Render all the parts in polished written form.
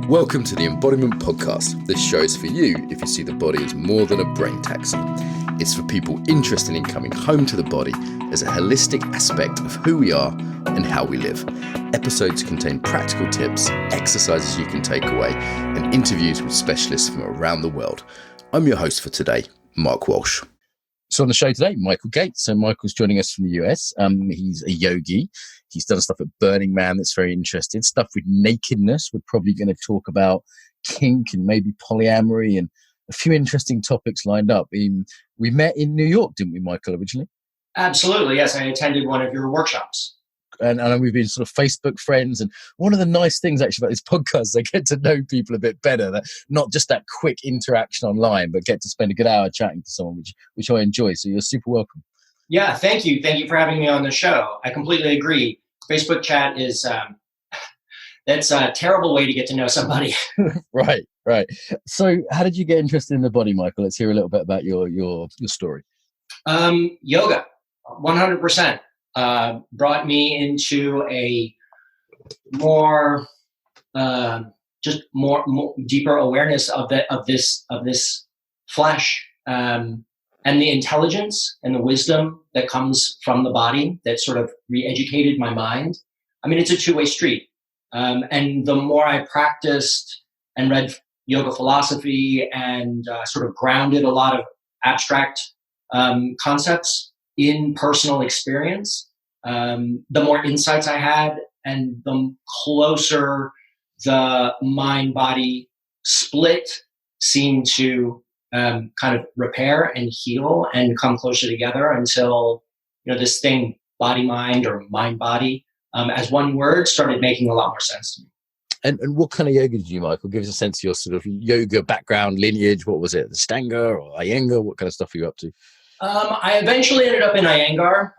Welcome to the Embodiment Podcast. This show is for you if you see the body as more than a brain taxi. It's for people interested in coming home to the body as a holistic aspect of who we are and how we live. Episodes contain practical tips, exercises you can take away, and interviews with specialists from around the world. I'm your host for today, Mark Walsh. So on the show today, Michael Gates. So Michael's joining us from the US. He's a yogi. He's done stuff at Burning Man that's very interesting. Stuff with nakedness. We're probably going to talk about kink and maybe polyamory and a few interesting topics lined up. We met in New York, didn't we, Michael, originally? Absolutely, yes. I attended one of your workshops. And we've been sort of Facebook friends. And one of the nice things actually about this podcast is I get to know people a bit better. That not just that quick interaction online, but get to spend a good hour chatting to someone, which I enjoy. So you're super welcome. Yeah, thank you. Thank you for having me on the show. I completely agree. Facebook chat is that's a terrible way to get to know somebody. Right. So how did you get interested in the body, Michael? Let's hear a little bit about your story. Yoga, 100%. Brought me into a more deeper awareness of this flesh, and the intelligence and the wisdom that comes from the body that sort of re-educated my mind. I mean, it's a two-way street. And the more I practiced and read yoga philosophy and sort of grounded a lot of abstract concepts in personal experience, the more insights I had and the closer the mind-body split seemed to kind of repair and heal and come closer together until, this thing, body-mind or mind-body, as one word, started making a lot more sense to me. And what kind of yoga did you, Michael? Give us a sense of your sort of yoga background, lineage. What was it? The Ashtanga or Iyengar? What kind of stuff are you up to? I eventually ended up in Iyengar,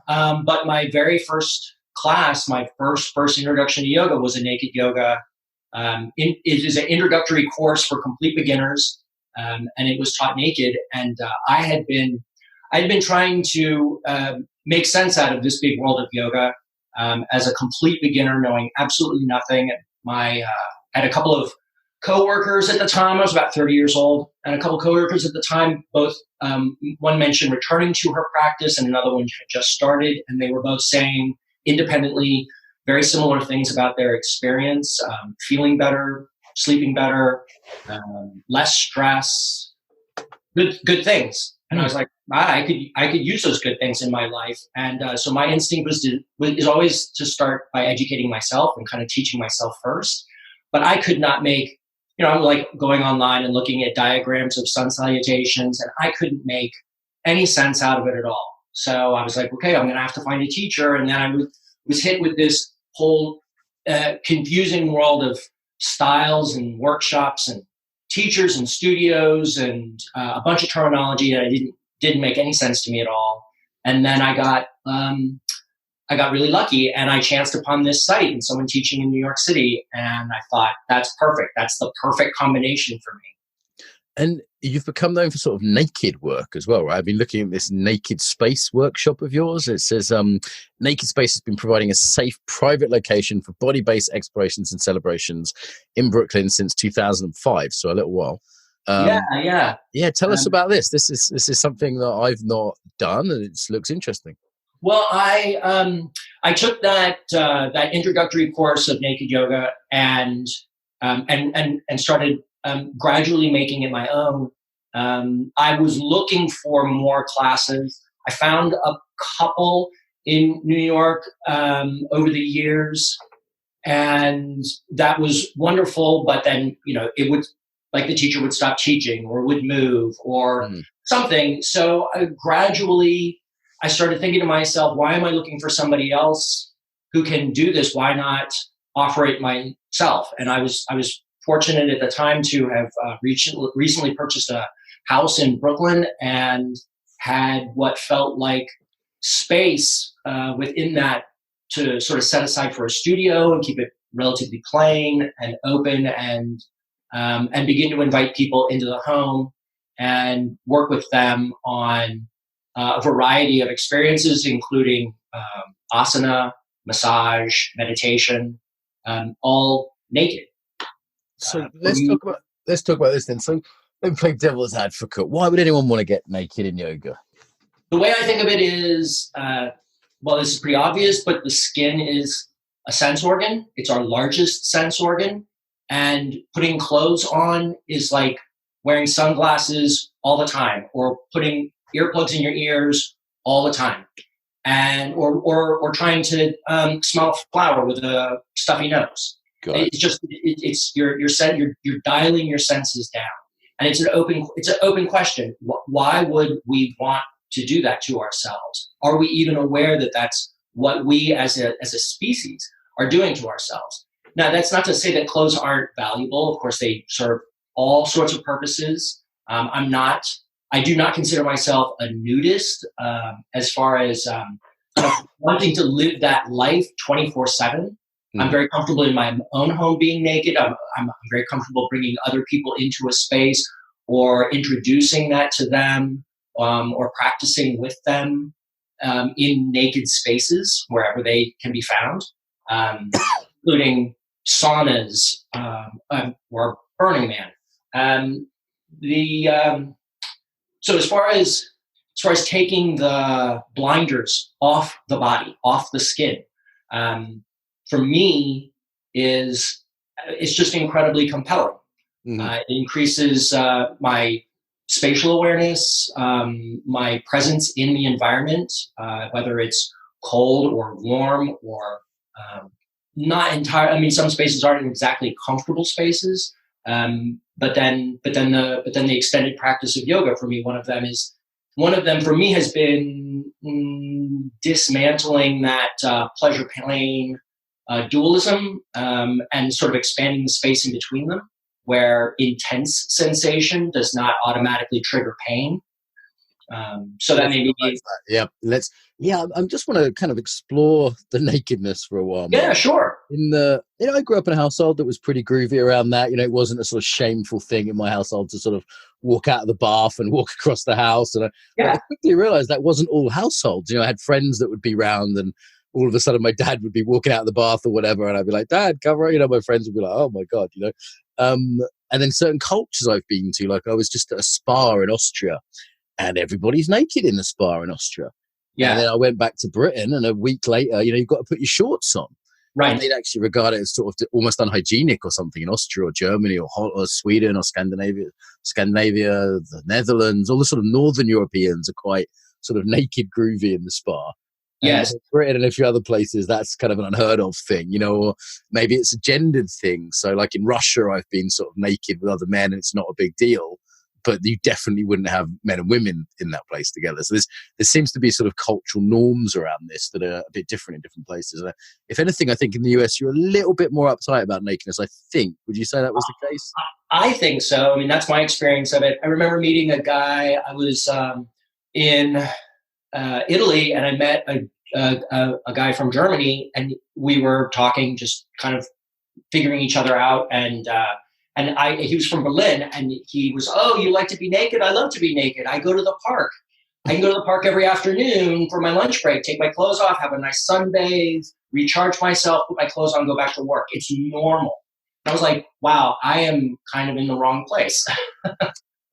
but my very first class, my first introduction to yoga was a naked yoga. It is an introductory course for complete beginners, and it was taught naked. And I had been trying to make sense out of this big world of yoga as a complete beginner, knowing absolutely nothing. I had a couple of co-workers at the time. I was about 30 years old, and a couple of co-workers at the time, both one mentioned returning to her practice and another one had just started, and they were both saying independently very similar things about their experience, feeling better, sleeping better, less stress, good things. And I was like, I could use those good things in my life. And so my instinct is always to start by educating myself and kind of teaching myself first. But I could not make, I'm like going online and looking at diagrams of sun salutations, and I couldn't make any sense out of it at all. So I was like, okay, I'm going to have to find a teacher. And then I was hit with this whole confusing world of styles and workshops and teachers and studios and a bunch of terminology that didn't make any sense to me at all. And then I got really lucky, and I chanced upon this site and someone teaching in New York City, and I thought, that's perfect. That's the perfect combination for me. And you've become known for sort of naked work as well, right? I've been looking at this Naked Space workshop of yours. It says Naked Space has been providing a safe private location for body-based explorations and celebrations in Brooklyn since 2005, so a little while. Yeah. Tell us about this. This is something that I've not done, and it looks interesting. Well, I took that introductory course of naked yoga and started gradually making it my own. I was looking for more classes. I found a couple in New York over the years, and that was wonderful. But then, it would, like, the teacher would stop teaching or would move or something. So gradually I started thinking to myself, why am I looking for somebody else who can do this? Why not offer it myself? And I was fortunate at the time to have recently purchased a house in Brooklyn and had what felt like space within that to sort of set aside for a studio and keep it relatively plain and open, and begin to invite people into the home and work with them on a variety of experiences, including asana, massage, meditation, all naked. So For me, let's talk about this then. So let me play devil's advocate. Why would anyone want to get naked in yoga? the way I think of it is, well, this is pretty obvious, but the skin is a sense organ. It's our largest sense organ. And putting clothes on is like wearing sunglasses all the time or putting earplugs in your ears all the time. And or trying to smell a flower with a stuffy nose. Got it. It's just it's you're dialing your senses down, and it's an open question. Why would we want to do that to ourselves? Are we even aware that that's what we as a species are doing to ourselves? Now, that's not to say that clothes aren't valuable. Of course, they serve all sorts of purposes. I do not consider myself a nudist as far as kind of wanting to live that life 24/7. I'm very comfortable in my own home being naked. I'm very comfortable bringing other people into a space or introducing that to them or practicing with them in naked spaces wherever they can be found, including saunas or Burning Man. So as far as taking the blinders off the body, off the skin, for me it's just incredibly compelling. It increases my spatial awareness, my presence in the environment, whether it's cold or warm or not entire. I mean, some spaces aren't exactly comfortable spaces. But then the extended practice of yoga for me, one of them for me has been dismantling that pleasure pain dualism and sort of expanding the space in between them, where intense sensation does not automatically trigger pain. So that maybe I just want to kind of explore the nakedness for a while. Yeah, sure. I grew up in a household that was pretty groovy around that. It wasn't a sort of shameful thing in my household to sort of walk out of the bath and walk across the house. And I quickly realized that wasn't all households. I had friends that would be round, and all of a sudden my dad would be walking out of the bath or whatever, and I'd be like, "Dad, cover it." My friends would be like, "Oh my God," And then certain cultures I've been to, like I was just at a spa in Austria, and everybody's naked in the spa in Austria. Yeah. And then I went back to Britain, and a week later, you've got to put your shorts on. Right. And they'd actually regard it as sort of almost unhygienic or something in Austria or Germany or Sweden or Scandinavia, the Netherlands, all the sort of Northern Europeans are quite sort of naked, groovy in the spa. Yes. And Britain and a few other places, that's kind of an unheard of thing, or maybe it's a gendered thing. So like in Russia, I've been sort of naked with other men and it's not a big deal. But you definitely wouldn't have men and women in that place together. So there seems to be sort of cultural norms around this that are a bit different in different places. If anything, I think in the US, you're a little bit more uptight about nakedness, I think. Would you say that was the case? I think so. I mean, that's my experience of it. I remember meeting a guy. I was in Italy, and I met a guy from Germany, and we were talking, just kind of figuring each other out. And he was from Berlin, and he was, "Oh, you like to be naked? I love to be naked. I go to the park. I can go to the park every afternoon for my lunch break, take my clothes off, have a nice sunbathe, recharge myself, put my clothes on, go back to work. It's normal." And I was like, wow, I am kind of in the wrong place.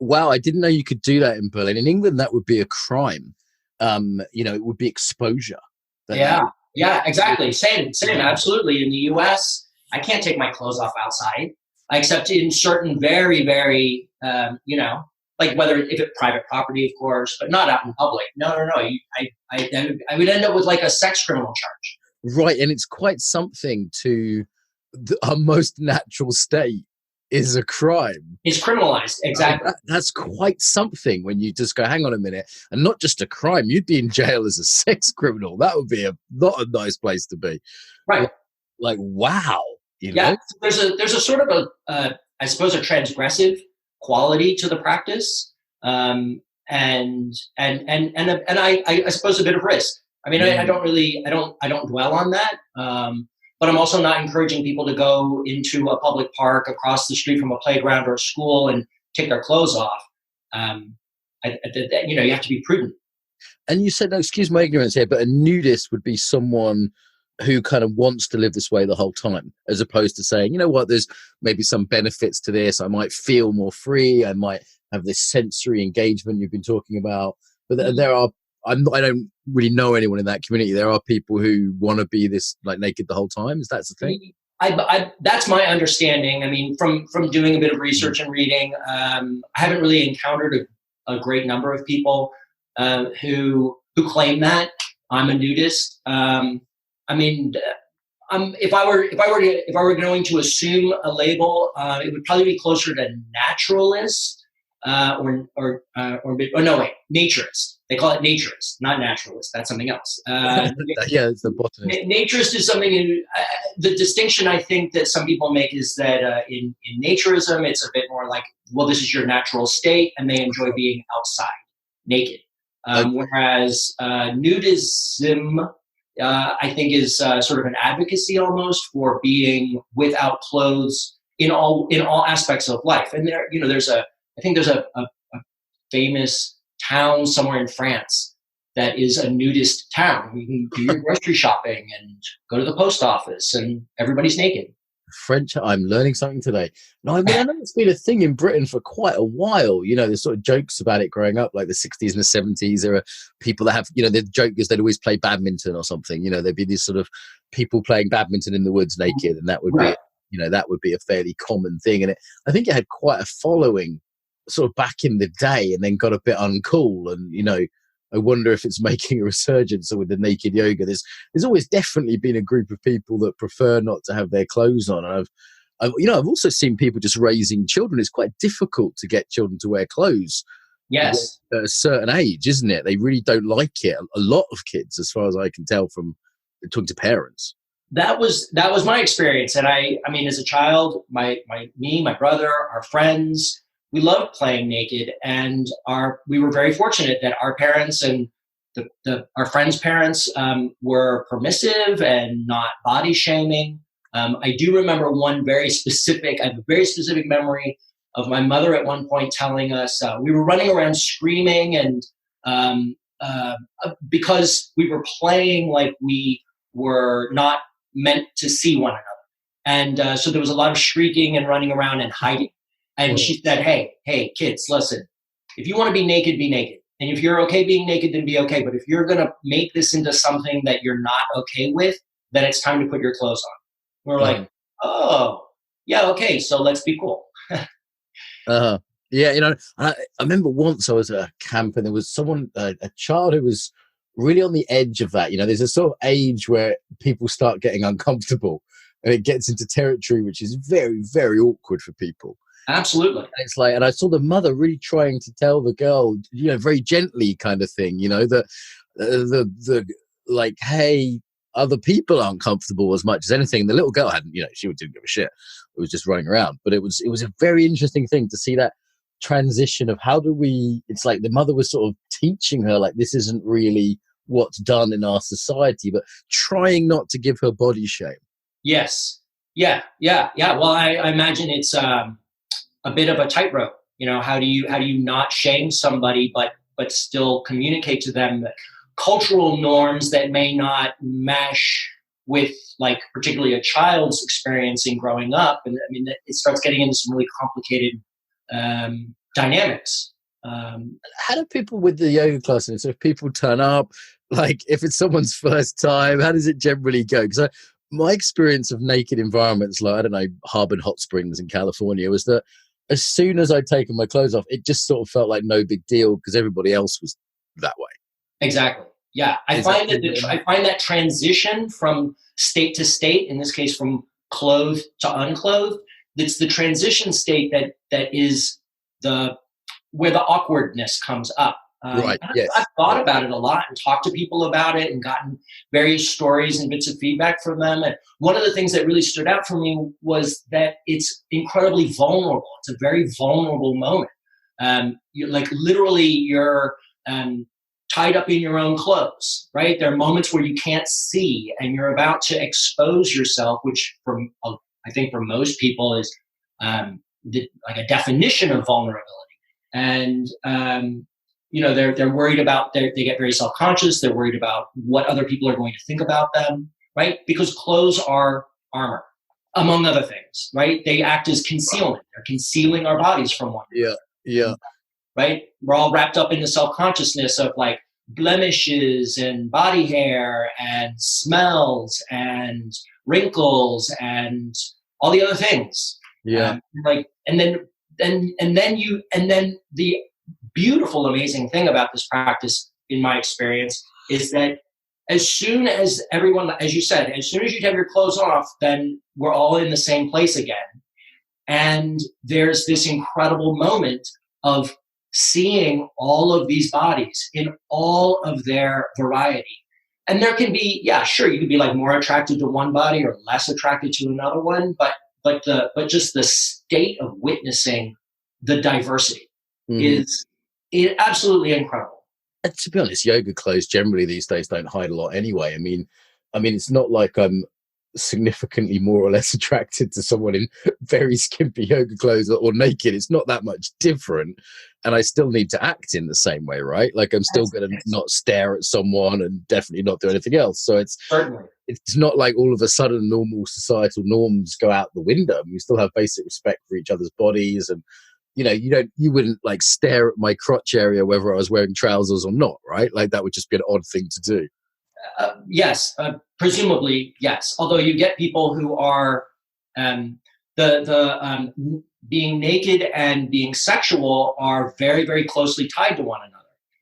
Wow, I didn't know you could do that in Berlin. In England, that would be a crime. It would be exposure. Yeah, exactly. Same, absolutely. In the US, I can't take my clothes off outside. Except in certain very, very, like if it's private property, of course, but not out in public. No. I would end up with like a sex criminal charge. Right, and it's quite something to our most natural state is a crime. It's criminalized, exactly. That's quite something when you just go, hang on a minute, and not just a crime, you'd be in jail as a sex criminal. That would be not a nice place to be. Right. Like wow. Yeah, there's a sort of I suppose a transgressive quality to the practice, and I suppose a bit of risk. I mean, I don't dwell on that, but I'm also not encouraging people to go into a public park across the street from a playground or a school and take their clothes off. You have to be prudent. And you said, excuse my ignorance here, but a nudist would be someone who kind of wants to live this way the whole time, as opposed to saying, you know what, there's maybe some benefits to this. I might feel more free. I might have this sensory engagement you've been talking about. But there are, I don't really know anyone in that community. There are people who want to be this like naked the whole time. Is that the thing? That's my understanding. I mean, from doing a bit of research and reading, I haven't really encountered a great number of people who claim that. I'm a nudist. I mean, if I were going to assume a label, it would probably be closer to naturalist or no, wait, naturist. They call it naturist, not naturalist. That's something else. Yeah, it's the botanist. Naturist is something. The distinction I think that some people make is that in naturism, it's a bit more like, well, this is your natural state, and they enjoy being outside, naked. Whereas nudism, I think, is sort of an advocacy almost for being without clothes in all aspects of life. And there, there's a famous town somewhere in France that is a nudist town. You can do your grocery shopping and go to the post office, and everybody's naked. French, I'm learning something today. No, I mean, I know it's been a thing in Britain for quite a while. There's sort of jokes about it growing up, like the 60s and the 70s. There are people that have, the joke is they'd always play badminton or something. There'd be these sort of people playing badminton in the woods naked, and that would be, that would be a fairly common thing. And I think it had quite a following sort of back in the day, and then got a bit uncool. And, I wonder if it's making a resurgence with the naked yoga. There's always definitely been a group of people that prefer not to have their clothes on. And I've also seen people just raising children. It's quite difficult to get children to wear clothes. Yes. At a certain age, isn't it? They really don't like it. A lot of kids, as far as I can tell from talking to parents. That was my experience. And I mean, as a child, my brother, our friends, we loved playing naked, and we were very fortunate that our parents and our friends' parents were permissive and not body shaming. I do remember I have a very specific memory of my mother at one point telling us we were running around screaming, and because we were playing like we were not meant to see one another, and so there was a lot of shrieking and running around and hiding. And she said, hey, kids, listen, if you want to be naked, be naked. And if you're okay being naked, then be okay. But if you're going to make this into something that you're not okay with, then it's time to put your clothes on. We're like, oh, yeah, okay, so let's be cool. Yeah, I remember once I was at a camp, and there was someone, a child who was really on the edge of that. There's a sort of age where people start getting uncomfortable, and it gets into territory which is very, very awkward for people. Absolutely. It's like, and I saw the mother really trying to tell the girl, very gently kind of thing, that the like, hey, other people aren't comfortable as much as anything. And the little girl hadn't, she didn't give a shit. It was just running around. But it was a very interesting thing to see that transition of it's like the mother was sort of teaching her, like, this isn't really what's done in our society, but trying not to give her body shame. Yes. Yeah. Well, I imagine it's a bit of a tightrope. How do you not shame somebody but still communicate to them that cultural norms that may not mesh with, like, particularly a child's experience in growing up. And I mean, it starts getting into some really complicated dynamics. How do people with the yoga classes, so if people turn up, like if it's someone's first time, how does it generally go? Because my experience of naked environments, like, I don't know, Harbin Hot Springs in California, was that as soon as I'd taken my clothes off, it just sort of felt like no big deal because everybody else was that way. Exactly. Yeah. I find that transition from state to state, in this case from clothed to unclothed, it's the transition state that is where the awkwardness comes up. Right. Yes. I've thought about it a lot and talked to people about it and gotten various stories and bits of feedback from them. And one of the things that really stood out for me was that it's incredibly vulnerable. It's a very vulnerable moment. You're tied up in your own clothes, right? There are moments where you can't see and you're about to expose yourself, which I think for most people is like a definition of vulnerability. And, they're worried about, they get very self-conscious. They're worried about what other people are going to think about them. right? Because clothes are armor, among other things, right? They act as concealment. They're concealing our bodies from one Yeah. Yeah. another, right? We're all wrapped up in the self-consciousness of like blemishes and body hair and smells and wrinkles and all the other things. Yeah. Like, and then the beautiful, amazing thing about this practice, in my experience, is that as soon as everyone, as you said, as soon as you have your clothes off, then we're all in the same place again. And there's this incredible moment of seeing all of these bodies in all of their variety. And there can be, yeah, sure, you could be like more attracted to one body or less attracted to another one, but just the state of witnessing the diversity is absolutely incredible. And to be honest, yoga clothes generally these days don't hide a lot anyway. I mean, it's not like I'm significantly more or less attracted to someone in very skimpy yoga clothes or naked. It's not that much different, and I still need to act in the same way, right? Like I'm still going to not stare at someone and definitely not do anything else. So it's not like all of a sudden normal societal norms go out the window. We still have basic respect for each other's bodies, and you wouldn't like stare at my crotch area whether I was wearing trousers or not, right? Like that would just be an odd thing to do. Yes, presumably yes. Although you get people who are being naked and being sexual are very, very closely tied to one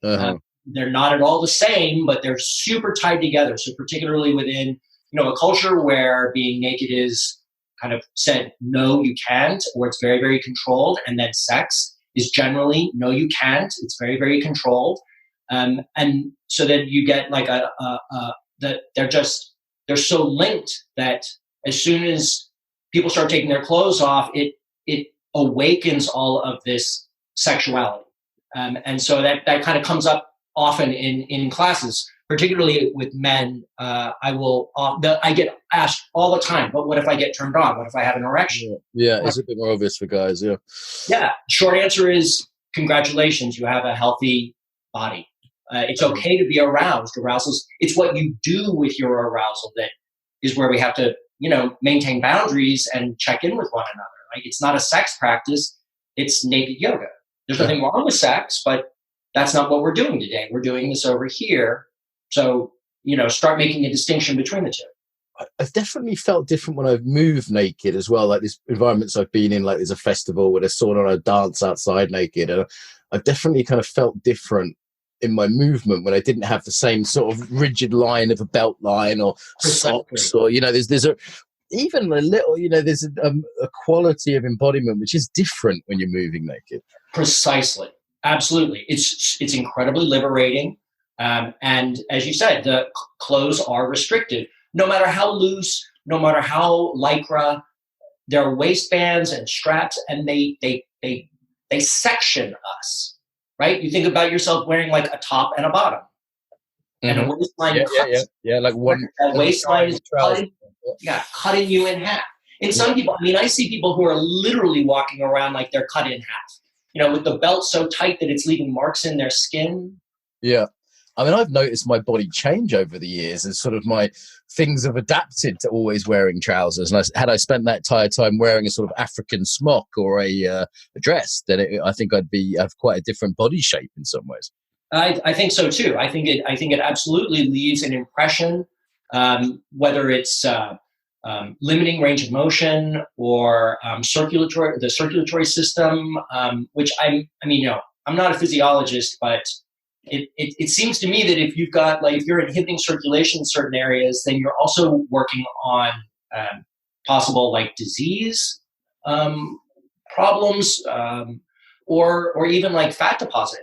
another. They're not at all the same, but they're super tied together. So particularly within a culture where being naked is kind of said, no, you can't, or it's very, very controlled, and then sex is generally, no, you can't. It's very, very controlled. And so then you get like that they're so linked that as soon as people start taking their clothes off, it awakens all of this sexuality. And so that kind of comes up often in classes, particularly with men. I get asked all the time, but what if I get turned on? What if I have an erection? Yeah, it's a bit more obvious for guys, yeah. Yeah, short answer is congratulations, you have a healthy body. It's okay to be aroused. Arousal, it's what you do with your arousal that is where we have to, maintain boundaries and check in with one another. Like it's not a sex practice; it's naked yoga. There's nothing wrong with sex, but that's not what we're doing today. We're doing this over here. So, start making a distinction between the two. I've definitely felt different when I've moved naked as well. Like these environments I've been in, like there's a festival where there's someone on a dance outside naked, and I've definitely kind of felt different in my movement when I didn't have the same sort of rigid line of a belt line or socks, or there's a even a little, there's a quality of embodiment which is different when you're moving naked. Precisely, absolutely, it's incredibly liberating, and as you said, the clothes are restricted. No matter how loose, no matter how lycra, there are waistbands and straps, and they section us. Right? You think about yourself wearing like a top and a bottom, and a waistline cuts. Yeah, like one. That waistline is cutting you in half. And some people, I see people who are literally walking around like they're cut in half. With the belt so tight that it's leaving marks in their skin. Yeah. I've noticed my body change over the years as sort of my things have adapted to always wearing trousers. And had I spent that entire time wearing a sort of African smock or a dress, then I think I'd have quite a different body shape in some ways. I think so too. I think it absolutely leaves an impression, whether it's limiting range of motion or the circulatory system, which I'm not a physiologist, but it seems to me that if you've got if you're inhibiting circulation in certain areas, then you're also working on possible disease problems, or even fat deposit.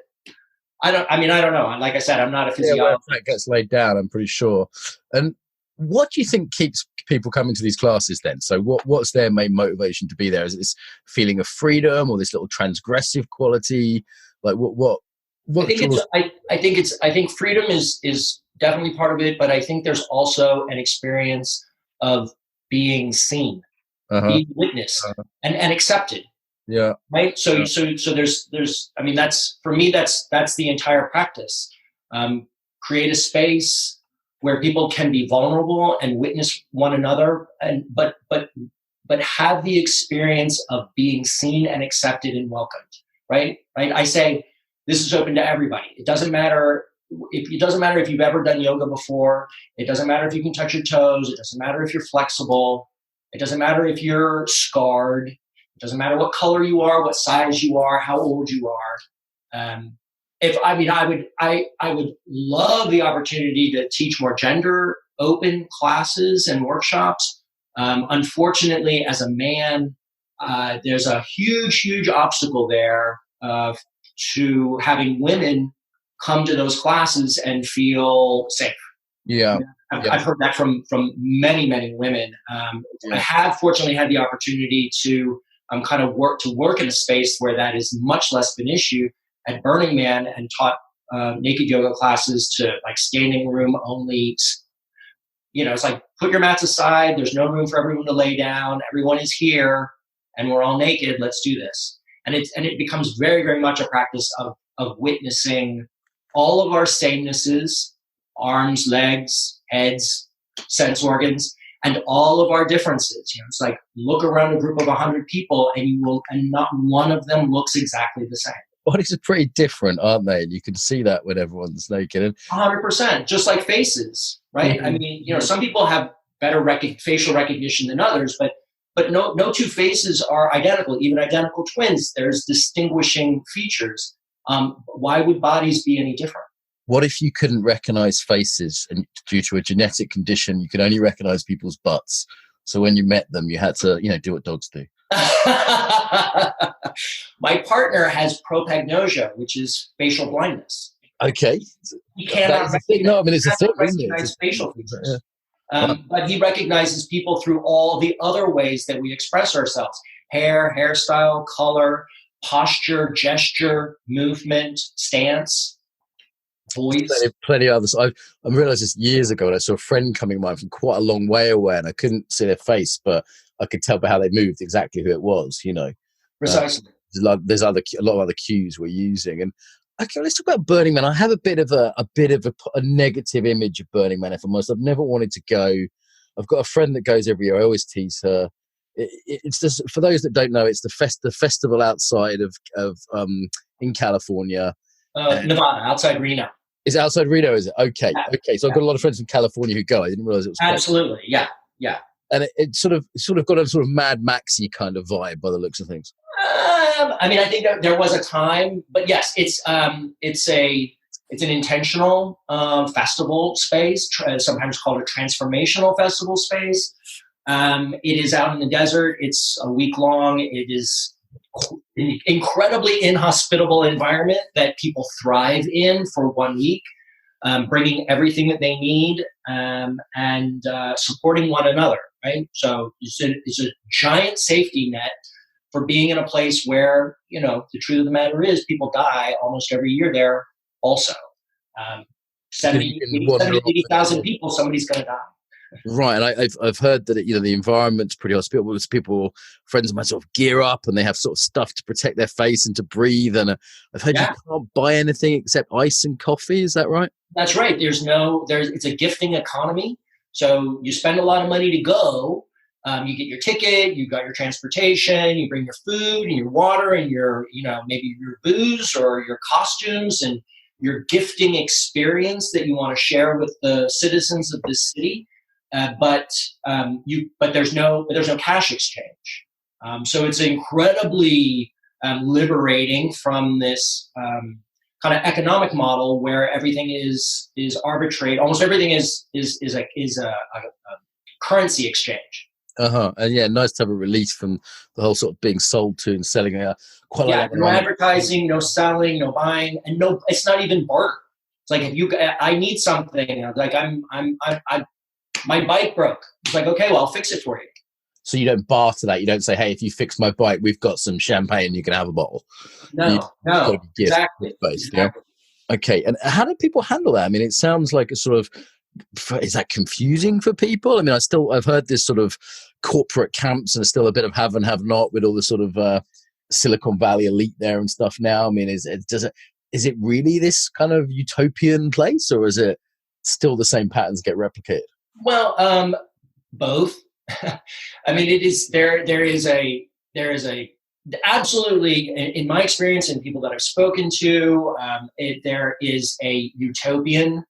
I don't know. Like I said, I'm not a physiologist. That gets laid down, I'm pretty sure. And what do you think keeps people coming to these classes then? So what's their main motivation to be there? Is it this feeling of freedom or this little transgressive quality? Like what? I think freedom is definitely part of it, but I think there's also an experience of being seen, being witnessed, and accepted. Yeah. Right. So there's that's for me that's the entire practice. Create a space where people can be vulnerable and witness one another, and but have the experience of being seen and accepted and welcomed. Right? I say this is open to everybody. It doesn't matter if you've ever done yoga before. It doesn't matter if you can touch your toes. It doesn't matter if you're flexible. It doesn't matter if you're scarred. It doesn't matter what color you are, what size you are, how old you are. I would love the opportunity to teach more gender open classes and workshops. Unfortunately, as a man, there's a huge obstacle there to having women come to those classes and feel safe. Yeah. I've heard that from many women. I have fortunately had the opportunity to kind of work in a space where that is much less of an issue at Burning Man, and taught naked yoga classes to like standing room only. It's like, put your mats aside. There's no room for everyone to lay down. Everyone is here and we're all naked. Let's do this. And it becomes very, very much a practice of witnessing all of our samenesses, arms, legs, heads, sense organs, and all of our differences. It's like, look around a group of 100 people and not one of them looks exactly the same. Bodies are pretty different, aren't they? And you can see that when everyone's naked. And 100%, just like faces, right? Mm-hmm. Some people have better facial recognition than others, but no two faces are identical, even identical twins. There's distinguishing features. Why would bodies be any different? What if you couldn't recognize faces, and due to a genetic condition, you could only recognize people's butts? So when you met them, you had to, do what dogs do. My partner has prosopagnosia, which is facial blindness. Okay. He cannot recognize facial features. But he recognizes people through all the other ways that we express ourselves: hair, hairstyle, color, posture, gesture, movement, stance, voice. Plenty of others. I realized this years ago when I saw a friend coming of mine from quite a long way away, and I couldn't see their face, but I could tell by how they moved exactly who it was. Precisely. There's a lot of other cues we're using. And okay, let's talk about Burning Man. I have a bit of a negative image of Burning Man. If I'm honest, I've never wanted to go. I've got a friend that goes every year. I always tease her. It's just, for those that don't know, it's the festival outside of in California, Nevada, outside Reno. Is it outside Reno? Is it? Okay. Yeah. Okay. So I've got a lot of friends in California who go. I didn't realize it was absolutely. Yeah. And it sort of got a sort of Mad Maxy kind of vibe by the looks of things. I think there was a time, but yes, it's an intentional festival space, sometimes called a transformational festival space. It is out in the desert. It's a week long. It is an incredibly inhospitable environment that people thrive in for 1 week, bringing everything that they need and supporting one another. Right, so it's a giant safety net for being in a place where the truth of the matter is people die almost every year there. Also, 80,000 people, somebody's going to die. Right, and I've heard that the environment's pretty hospitable. People, friends of mine, sort of gear up and they have sort of stuff to protect their face and to breathe. And I've heard you can't buy anything except ice and coffee. Is that right? That's right. It's a gifting economy. So you spend a lot of money to go. You get your ticket, you got your transportation, you bring your food and your water and your, maybe your booze or your costumes and your gifting experience that you want to share with the citizens of this city. But there's no cash exchange. So it's incredibly liberating from this kind of economic model where everything is arbitrary. Almost everything is a currency exchange. And nice to have a release from the whole sort of being sold to and selling. No advertising, no selling, no buying, and no. It's not even barter. It's like I need something. Like my bike broke. It's like, okay, well, I'll fix it for you. So you don't barter that. You don't say, hey, if you fix my bike, we've got some champagne, you can have a bottle. No, exactly. Yeah. Okay. And how do people handle that? I mean, it sounds like a sort of, is that confusing for people? I mean, I've heard this sort of corporate camps and still a bit of have and have not with all the sort of Silicon Valley elite there and stuff now. I mean, is it really this kind of utopian place, or is it still the same patterns get replicated? Well, both. I mean, it is there. There is a absolutely, in my experience and people that I've spoken to, there is a utopian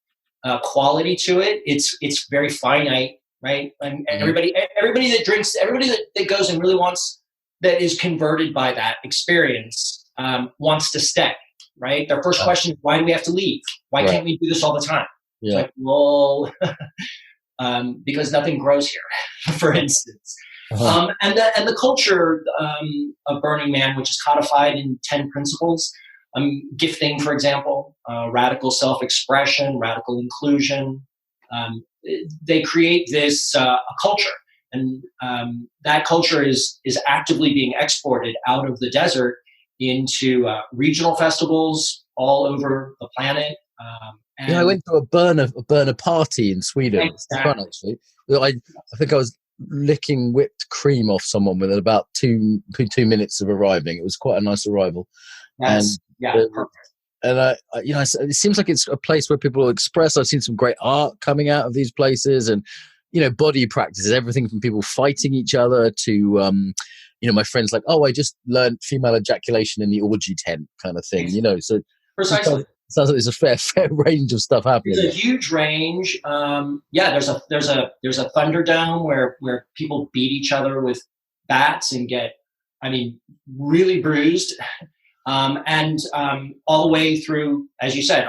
quality to it. It's very finite, right? And everybody that drinks, everybody that goes and really wants, that is converted by that experience, wants to stay, right? Their first question is, why do we have to leave? Why can't we do this all the time? Yeah. It's like, well, because nothing grows here, for instance. And the culture of Burning Man, which is codified in 10 principles, gifting, for example, radical self-expression, radical inclusion, they create this a culture. And that culture is actively being exported out of the desert into regional festivals all over the planet. I went to a burner party in Sweden. Exactly. It's fun, actually. I think I was licking whipped cream off someone within about 2 minutes of arriving. It was quite a nice arrival. Perfect. And it seems like it's a place where people express. I've seen some great art coming out of these places, and body practices, everything from people fighting each other to my friends like, I just learned female ejaculation in the orgy tent kind of thing. So precisely. Sounds like there's a fair range of stuff happening. There's a huge range. There's a Thunderdome where people beat each other with bats and get, really bruised. And all the way through, as you said,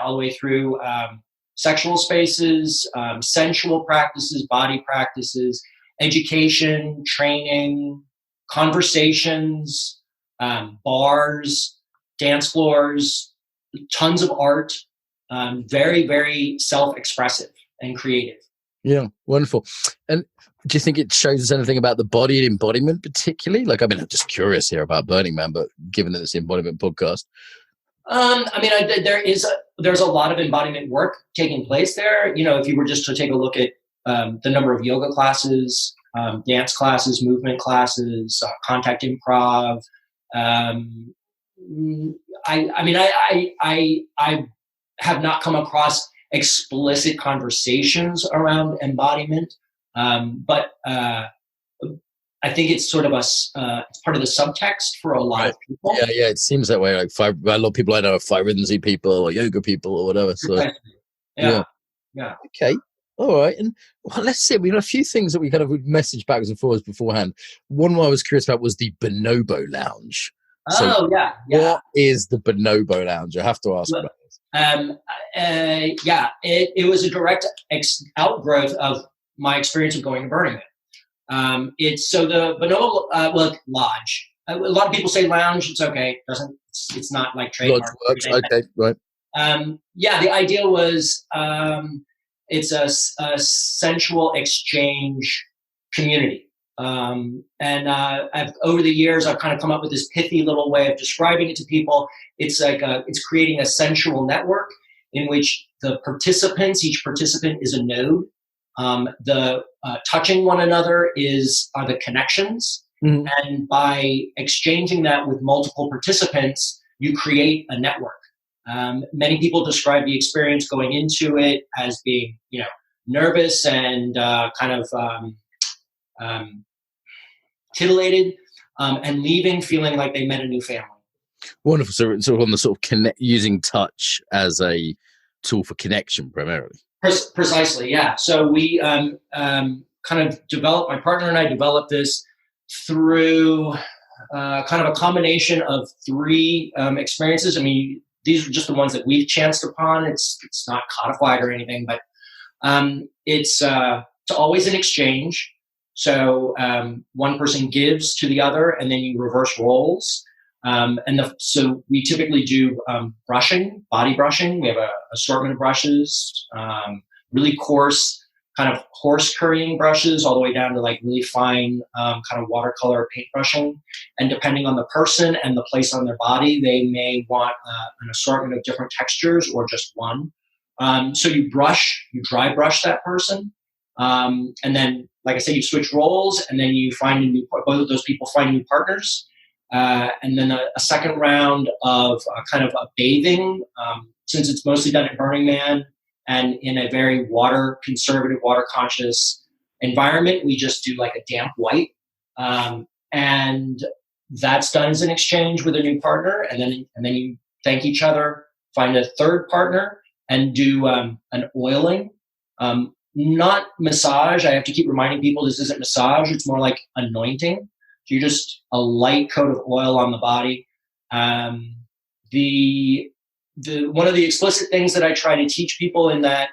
sexual spaces, sensual practices, body practices, education, training, conversations, bars, dance floors, tons of art, very, very self-expressive and creative. Yeah, wonderful. And do you think it shows us anything about the body and embodiment particularly? I'm just curious here about Burning Man, but given that it's the embodiment podcast. There's a lot of embodiment work taking place there. If you were just to take a look at the number of yoga classes, dance classes, movement classes, contact improv, I have not come across explicit conversations around embodiment, but I think it's sort of it's part of the subtext for a lot of people. Yeah, it seems that way. Like a lot of people I know are Firenze people or yoga people or whatever. So yeah. Okay. All right. And let's see. We have a few things that we kind of would message backwards and forwards beforehand. One I was curious about was the Bonobo Lounge. Yeah. What is the Bonobo Lounge? I have to ask about this. It was a direct outgrowth of my experience of going to Burning Man. It's so the Bonobo Lodge. A lot of people say lounge. It's okay. It's not like trademark. Okay, right. The idea was it's a sensual exchange community. I've over the years, I've kind of come up with this pithy little way of describing it to people. It's like it's creating a sensual network in which each participant is a node. The touching one another are the connections. Mm-hmm. And by exchanging that with multiple participants, you create a network. Many people describe the experience going into it as being, nervous and titillated, and leaving feeling like they met a new family. Wonderful. So on the sort of using touch as a tool for connection primarily. Precisely, yeah. So we kind of developed, my partner and I developed this through kind of a combination of three experiences. These are just the ones that we've chanced upon. It's not codified or anything, but it's always an exchange. So one person gives to the other, and then you reverse roles. So we typically do brushing, body brushing. We have a assortment of brushes, really coarse kind of horse currying brushes, all the way down to like really fine kind of watercolor paint brushing. And depending on the person and the place on their body, they may want an assortment of different textures or just one. So you dry brush that person. And then, like I said, you switch roles, and then you both of those people find new partners. And then a second round of kind of a bathing, since it's mostly done at Burning Man And in a very water conservative, water conscious environment, we just do like a damp white. And that's done as an exchange with a new partner. And then you thank each other, find a third partner, and do an oiling. Not massage. I have to keep reminding people this isn't massage. It's more like anointing. So you're just a light coat of oil on the body. The one of the explicit things that I try to teach people in that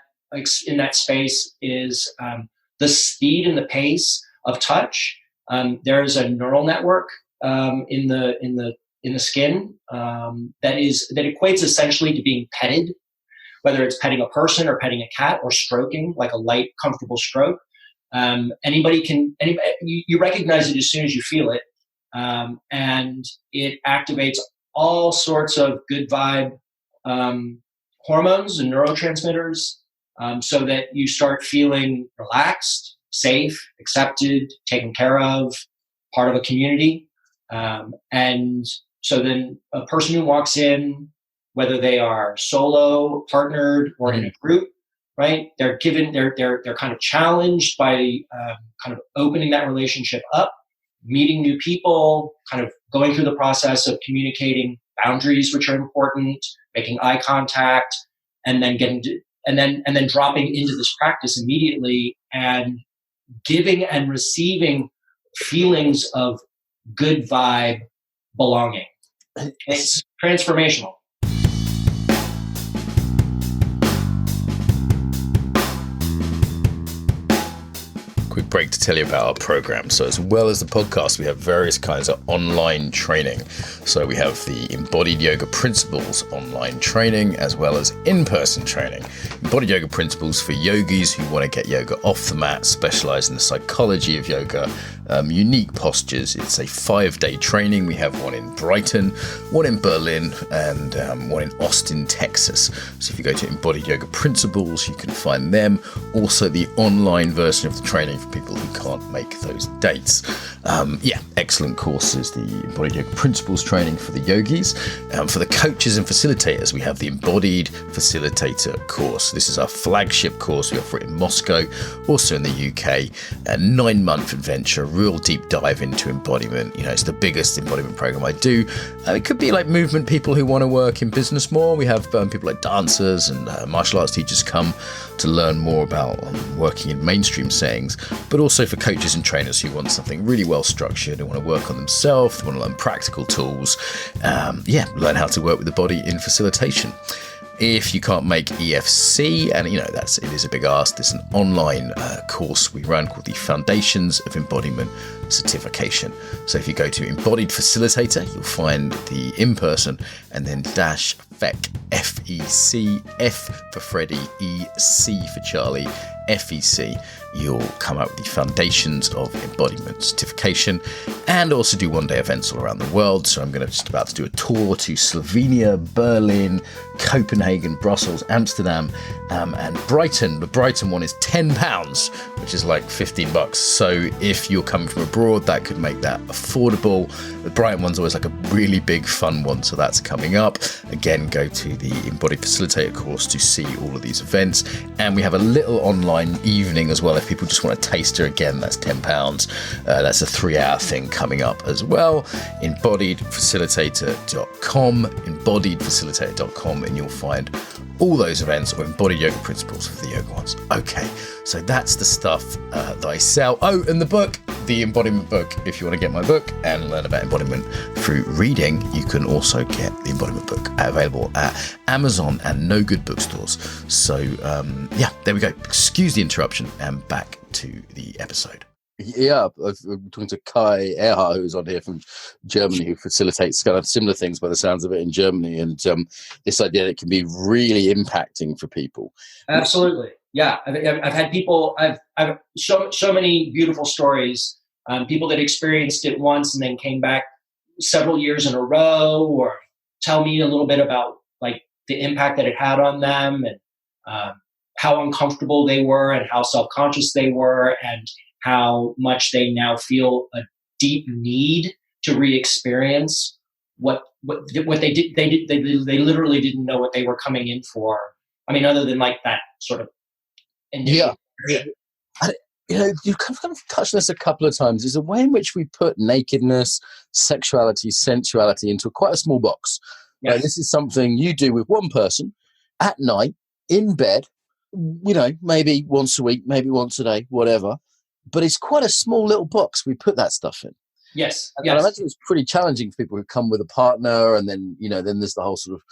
space is the speed and the pace of touch. There is a neural network in the skin that equates essentially to being petted, whether it's petting a person or petting a cat or stroking, like a light, comfortable stroke. You recognize it as soon as you feel it, and it activates all sorts of good vibe hormones and neurotransmitters, so that you start feeling relaxed, safe, accepted, taken care of, part of a community. And so then a person who walks in, whether they are solo, partnered, or in a group, right? They're kind of challenged by kind of opening that relationship up, meeting new people, kind of going through the process of communicating boundaries, which are important, making eye contact, and then dropping into this practice immediately and giving and receiving feelings of good vibe, belonging. It's transformational. Quick break to tell you about our program. So as well as the podcast, we have various kinds of online training. So we have the Embodied Yoga Principles online training, as well as in-person training. Embodied Yoga Principles for yogis who want to get yoga off the mat, specialize in the psychology of yoga, unique postures. It's a 5-day training. We have one in Brighton, one in Berlin, and one in Austin, Texas. So if you go to Embodied Yoga Principles, you can find them. Also the online version of the training for people who can't make those dates. Excellent courses. The Embodied Yoga Principles training for the yogis. For the coaches and facilitators, we have the Embodied Facilitator course. This is our flagship course. We offer it in Moscow, also in the UK. A 9-month adventure, real deep dive into embodiment. It's the biggest embodiment program I do. It could be like movement people who want to work in business more. We have people like dancers and martial arts teachers come to learn more about working in mainstream settings, but also for coaches and trainers who want something really well structured, who want to work on themselves, who want to learn practical tools, learn how to work with the body in facilitation. If you can't make EFC, and it is a big ask, there's an online course we run called the Foundations of Embodiment Certification. So if you go to Embodied Facilitator, you'll find the in-person, and then FEC, F-E-C, F for Freddy, E-C for Charlie, FEC, you'll come out with the Foundations of Embodiment Certification, and also do one-day events all around the world. So I'm just about to do a tour to Slovenia, Berlin, Copenhagen, Brussels, Amsterdam, and Brighton. The Brighton one is £10, which is like $15. So if you're coming from abroad, that could make that affordable. The Brighton one's always like a really big fun one, so that's coming up. Again, go to the Embodied Facilitator course to see all of these events. And we have a little online evening as well. If people just want a taster, again, that's £10. That's a 3-hour thing coming up as well. embodiedfacilitator.com, and you'll find all those events, or Embodied Yoga Principles for the yoga ones. Okay, so that's the stuff that I sell. Oh, and the book, the embodiment book. If you want to get my book and learn about embodiment through reading, you can also get the embodiment book available at Amazon and no good bookstores. So there we go. Excuse the interruption, and back to the episode. Yeah, I'm talking to Kai Erhard, who's on here from Germany, who facilitates kind of similar things by the sounds of it in Germany, and this idea that it can be really impacting for people. Absolutely, yeah. I've had people. I've so many beautiful stories. People that experienced it once and then came back several years in a row, or tell me a little bit about like the impact that it had on them, and how uncomfortable they were, and how self-conscious they were, and how much they now feel a deep need to re-experience what they did. They literally didn't know what they were coming in for I mean, other than like that sort of Yeah. initial version. And, you've kind of touched on this a couple of times. There's a way in which we put nakedness, sexuality, sensuality into quite a small box. Yes. Right? This is something you do with one person at night in bed, maybe once a week, maybe once a day, whatever. But it's quite a small little box we put that stuff in. Yes. And I imagine it's pretty challenging for people who come with a partner, and then then there's the whole sort of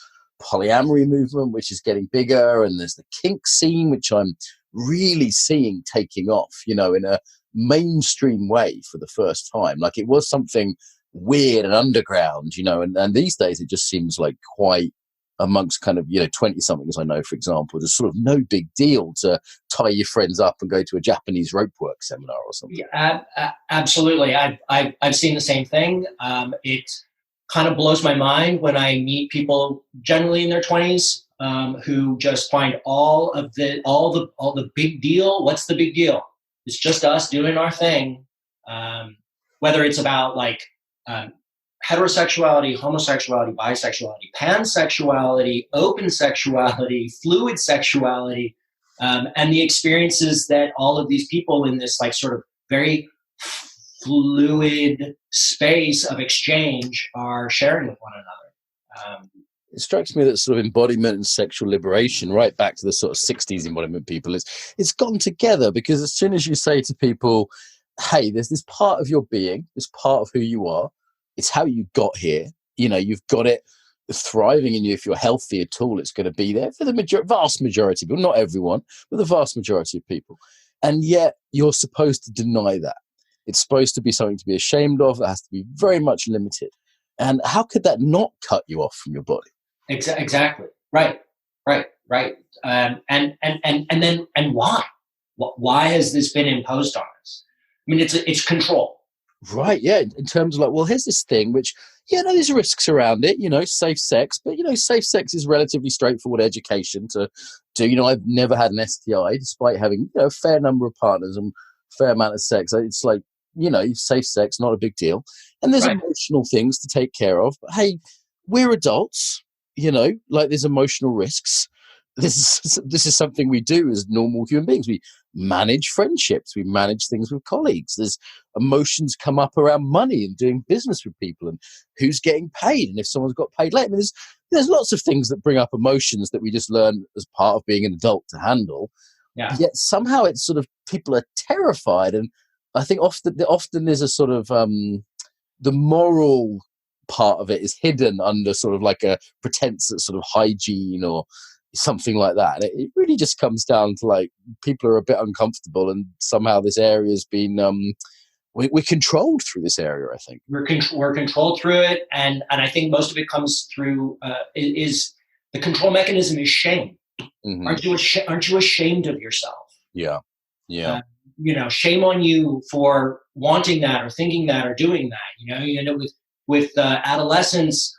polyamory movement, which is getting bigger, and there's the kink scene, which I'm really seeing taking off, in a mainstream way for the first time. Like, it was something weird and underground, and these days it just seems like quite amongst kind of 20-somethings I know, for example, there's sort of no big deal to tie your friends up and go to a Japanese rope work seminar or something. Yeah, absolutely. I've seen the same thing. It kind of blows my mind when I meet people generally in their 20s who just find all the big deal. What's the big deal? It's just us doing our thing. Whether it's about like heterosexuality, homosexuality, bisexuality, pansexuality, open sexuality, fluid sexuality, and the experiences that all of these people in this like sort of very fluid space of exchange are sharing with one another. It strikes me that sort of embodiment and sexual liberation, right back to the sort of 60s embodiment people, it's gone together, because as soon as you say to people, hey, there's this part of your being, this part of who you are, it's how you got here. You've got it thriving in you. If you're healthy at all, it's going to be there for the vast majority of people, not everyone, but the vast majority of people. And yet you're supposed to deny that. It's supposed to be something to be ashamed of. It has to be very much limited. And how could that not cut you off from your body? Exactly. Right. And then why? Why has this been imposed on us? I mean, it's control. Right, yeah. In terms of like, well, here's this thing which, there's risks around it, safe sex, but, safe sex is relatively straightforward education to do. I've never had an STI despite having, a fair number of partners and a fair amount of sex. It's like, safe sex, not a big deal. And there's emotional things to take care of. But hey, we're adults, like there's emotional risks. This is something we do as normal human beings. We manage friendships. We manage things with colleagues. There's emotions come up around money and doing business with people and who's getting paid and if someone's got paid late. I mean, there's lots of things that bring up emotions that we just learn as part of being an adult to handle. Yeah. Yet somehow it's sort of people are terrified, and I think often there's a sort of the moral part of it is hidden under sort of like a pretense at sort of hygiene or something like that. And it really just comes down to like people are a bit uncomfortable, and somehow this area has been we're controlled through this area. I think we're controlled through it, and I think most of it comes through is the control mechanism is shame. Mm-hmm. Aren't you ashamed of yourself? Yeah. Shame on you for wanting that or thinking that or doing that. You end up with adolescents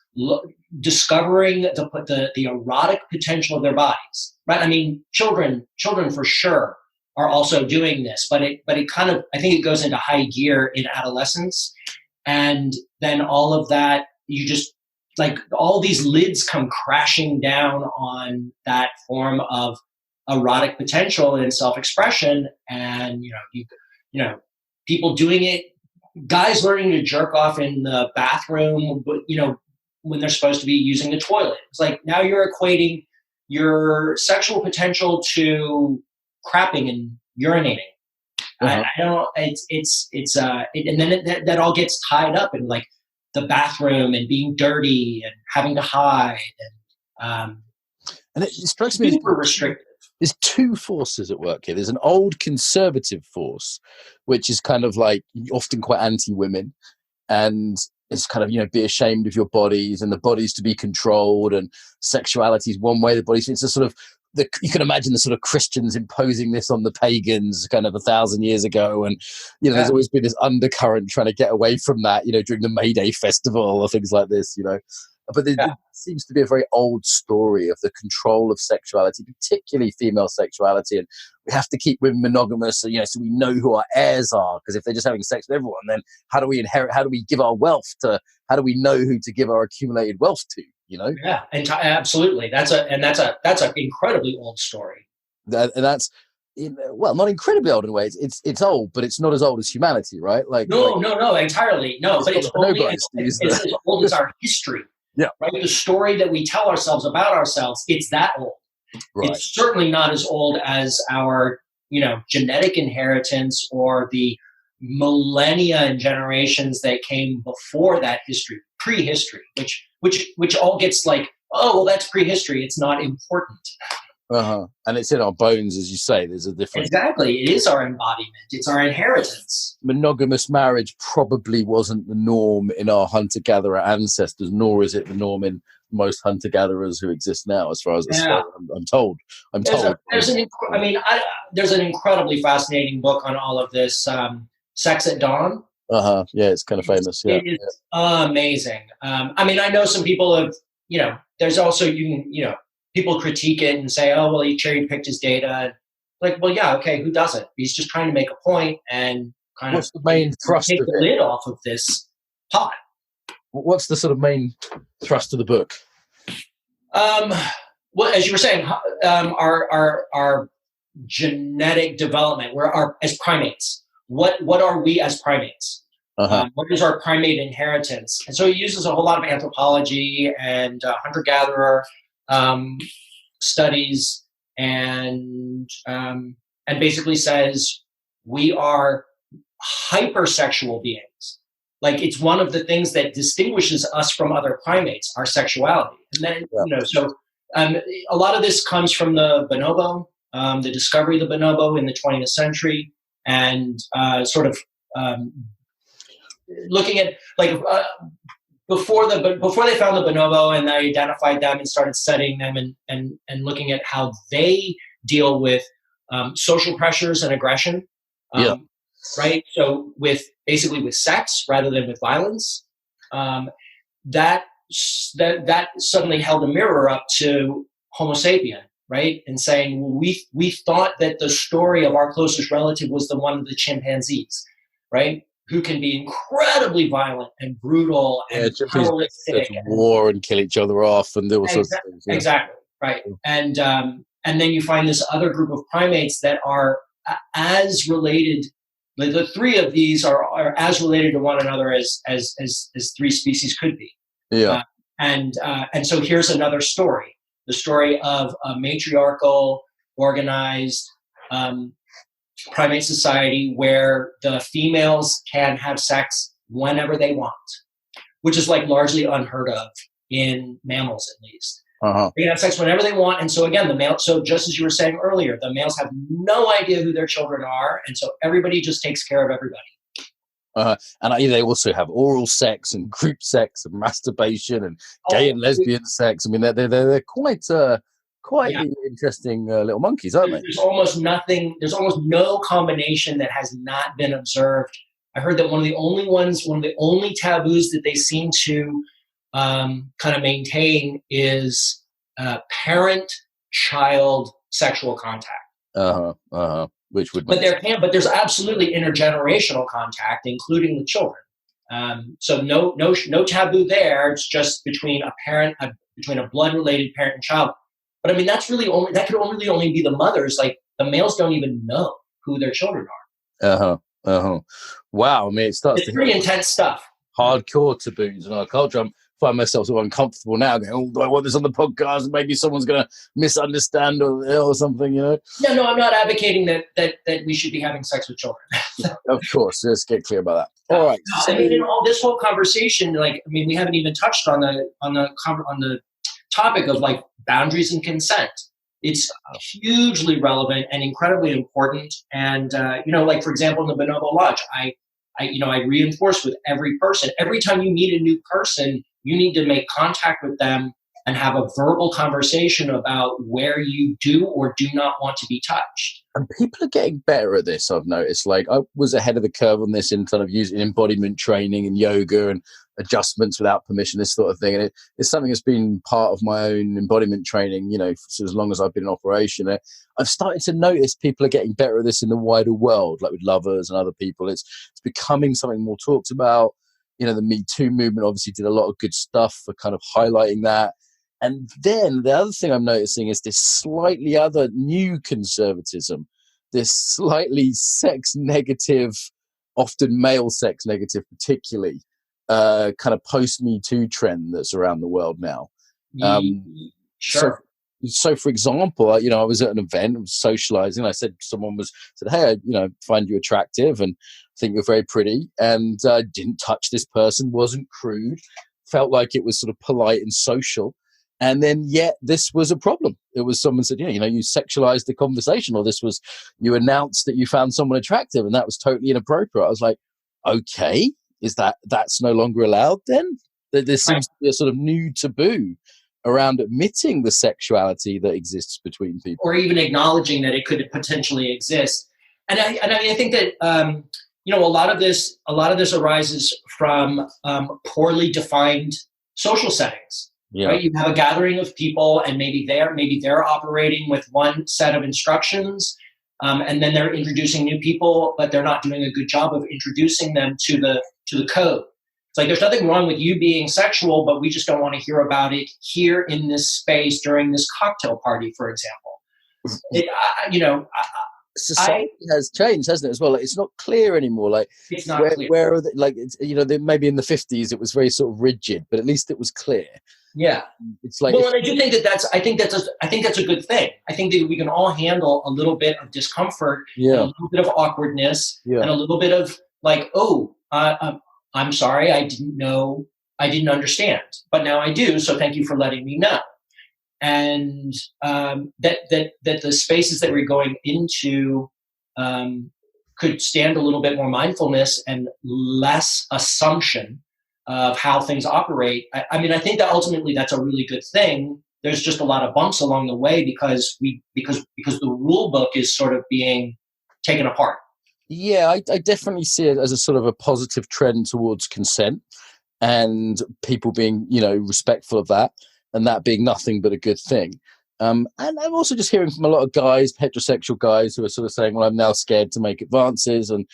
discovering the erotic potential of their bodies, right? I mean, children for sure are also doing this, but it kind of, I think it goes into high gear in adolescence, and then all of that, you just like all these lids come crashing down on that form of erotic potential and self-expression, and people doing it, guys learning to jerk off in the bathroom, but when they're supposed to be using the toilet. It's like now you're equating your sexual potential to crapping and urinating. Uh-huh. I don't. And then that all gets tied up in like the bathroom and being dirty and having to hide and it strikes me super restrictive. There's two forces at work here. There's an old conservative force, which is kind of like often quite anti-women, and it's kind of, be ashamed of your bodies, and the body's to be controlled, and sexuality is one way, the body's, it's a sort of, you can imagine the sort of Christians imposing this on the pagans kind of 1,000 years ago. And, there's always been this undercurrent trying to get away from that, during the May Day festival or things like this, But there seems to be a very old story of the control of sexuality, particularly female sexuality. And we have to keep women monogamous, so we know who our heirs are. Because if they're just having sex with everyone, then how do we inherit? How do we give our wealth to? How do we know who to give our accumulated wealth to? you know? Yeah, absolutely. That's an incredibly old story. And that's, well, not incredibly old in a way. It's old, but it's not as old as humanity, right? No, entirely no. But it's only it's as old as our history. Yeah. Right. The story that we tell ourselves about ourselves, it's that old. Right. It's certainly not as old as our, genetic inheritance or the millennia and generations that came before that history, prehistory, which all gets like, oh, well, that's prehistory. It's not important. And it's in our bones, as you say. There's a difference. Exactly. It is our embodiment. It's our inheritance. Monogamous marriage probably wasn't the norm in our hunter-gatherer ancestors, nor is it the norm in most hunter-gatherers who exist now, as far as I'm told. There's an incredibly fascinating book on all of this, Sex at Dawn. Yeah, it's kind of famous. Yeah, it is amazing. I know some people have, there's also, people critique it and say, oh, well, he cherry-picked his data. Like, well, yeah, okay, who doesn't? He's just trying to make a point and kind What's the main thrust take of the lid off of this pot. What's the sort of main thrust of the book? Well, as you were saying, our genetic development, as primates. What are we as primates? What is our primate inheritance? And so he uses a whole lot of anthropology and hunter-gatherer studies, and basically says we are hypersexual beings. Like, it's one of the things that distinguishes us from other primates, our sexuality. And then, a lot of this comes from the bonobo, the discovery of the bonobo in the 20th century, and looking at before they found the bonobo and they identified them and started studying them and looking at how they deal with social pressures and aggression. Right. So with sex rather than with violence, that suddenly held a mirror up to Homo sapien, right? And saying, well, we thought that the story of our closest relative was the one of the chimpanzees, right? Who can be incredibly violent and brutal and powerless, war and kill each other off and do all sorts of things. Yeah. Exactly, right. And then you find this other group of primates that are as related. The three of these are as related to one another as three species could be. Yeah. And so here's another story: the story of a matriarchal, organized primate society where the females can have sex whenever they want, which is like largely unheard of in mammals, at least. They can have sex whenever they want. And so again, so just as you were saying earlier, the males have no idea who their children are. And so everybody just takes care of everybody. And they also have oral sex and group sex and masturbation and gay and lesbian sex. I mean, they're quite interesting little monkeys, aren't they? There's almost no combination that has not been observed. I heard that one of the only taboos that they seem to kind of maintain is parent-child sexual contact. Which would, but there's absolutely intergenerational contact, including with children. So no taboo there. It's just between a blood-related parent and child. But I mean, that could only be the mothers. Like, the males don't even know who their children are. Wow. I mean, it's pretty intense stuff. Hardcore taboos in our culture. I find myself so uncomfortable now going, oh, do I want this on the podcast? Maybe someone's going to misunderstand or something, No, I'm not advocating that we should be having sex with children. Of course, let's get clear about that. All right. I mean, in all this whole conversation, we haven't even touched on the topic of boundaries and consent. It's hugely relevant and incredibly important. And for example, in the Bonobo Lodge, I reinforce with every person. Every time you meet a new person, you need to make contact with them and have a verbal conversation about where you do or do not want to be touched. And people are getting better at this, I've noticed. I was ahead of the curve on this in kind of using embodiment training and yoga and adjustments without permission, this sort of thing. And it's something that's been part of my own embodiment training, for as long as I've been in operation. I've started to notice people are getting better at this in the wider world, like with lovers and other people. It's becoming something more talked about. You know, the Me Too movement obviously did a lot of good stuff for kind of highlighting that. And then the other thing I'm noticing is this slightly other new conservatism, this slightly sex negative, often male sex negative particularly, kind of post Me Too trend that's around the world now. Sure. So for example, you know, I was at an event, I was socializing. I said, hey, I find you attractive and think you're very pretty, and didn't touch this person, wasn't crude, felt like it was sort of polite and social. And then yet this was a problem. It was someone said, you sexualized the conversation, or you announced that you found someone attractive, and that was totally inappropriate. I was like, okay, that's no longer allowed then? There seems to be a sort of new taboo around admitting the sexuality that exists between people, or even acknowledging that it could potentially exist. And I think that a lot of this arises from poorly defined social settings. Yeah. Right? You have a gathering of people, and maybe they're operating with one set of instructions, and then they're introducing new people, but they're not doing a good job of introducing them to the code. It's like there's nothing wrong with you being sexual, but we just don't want to hear about it here in this space during this cocktail party, for example. Society has changed, hasn't it, as well? Like, it's not clear anymore. Like, it's not clear. Where are maybe in the 50s it was very sort of rigid, but at least it was clear. Yeah, it's like. Well, and I do think I think that's a good thing. I think that we can all handle a little bit of discomfort, and a little bit of awkwardness, and a little bit of like, I'm sorry, I didn't know, I didn't understand, but now I do. So thank you for letting me know. And that the spaces that we're going into could stand a little bit more mindfulness and less assumption of how things operate. I think that ultimately that's a really good thing. There's just a lot of bumps along the way because the rule book is sort of being taken apart. Yeah, I definitely see it as a sort of a positive trend towards consent and people being, respectful of that, and that being nothing but a good thing. And I'm also just hearing from a lot of guys, heterosexual guys, who are sort of saying, well, I'm now scared to make advances, and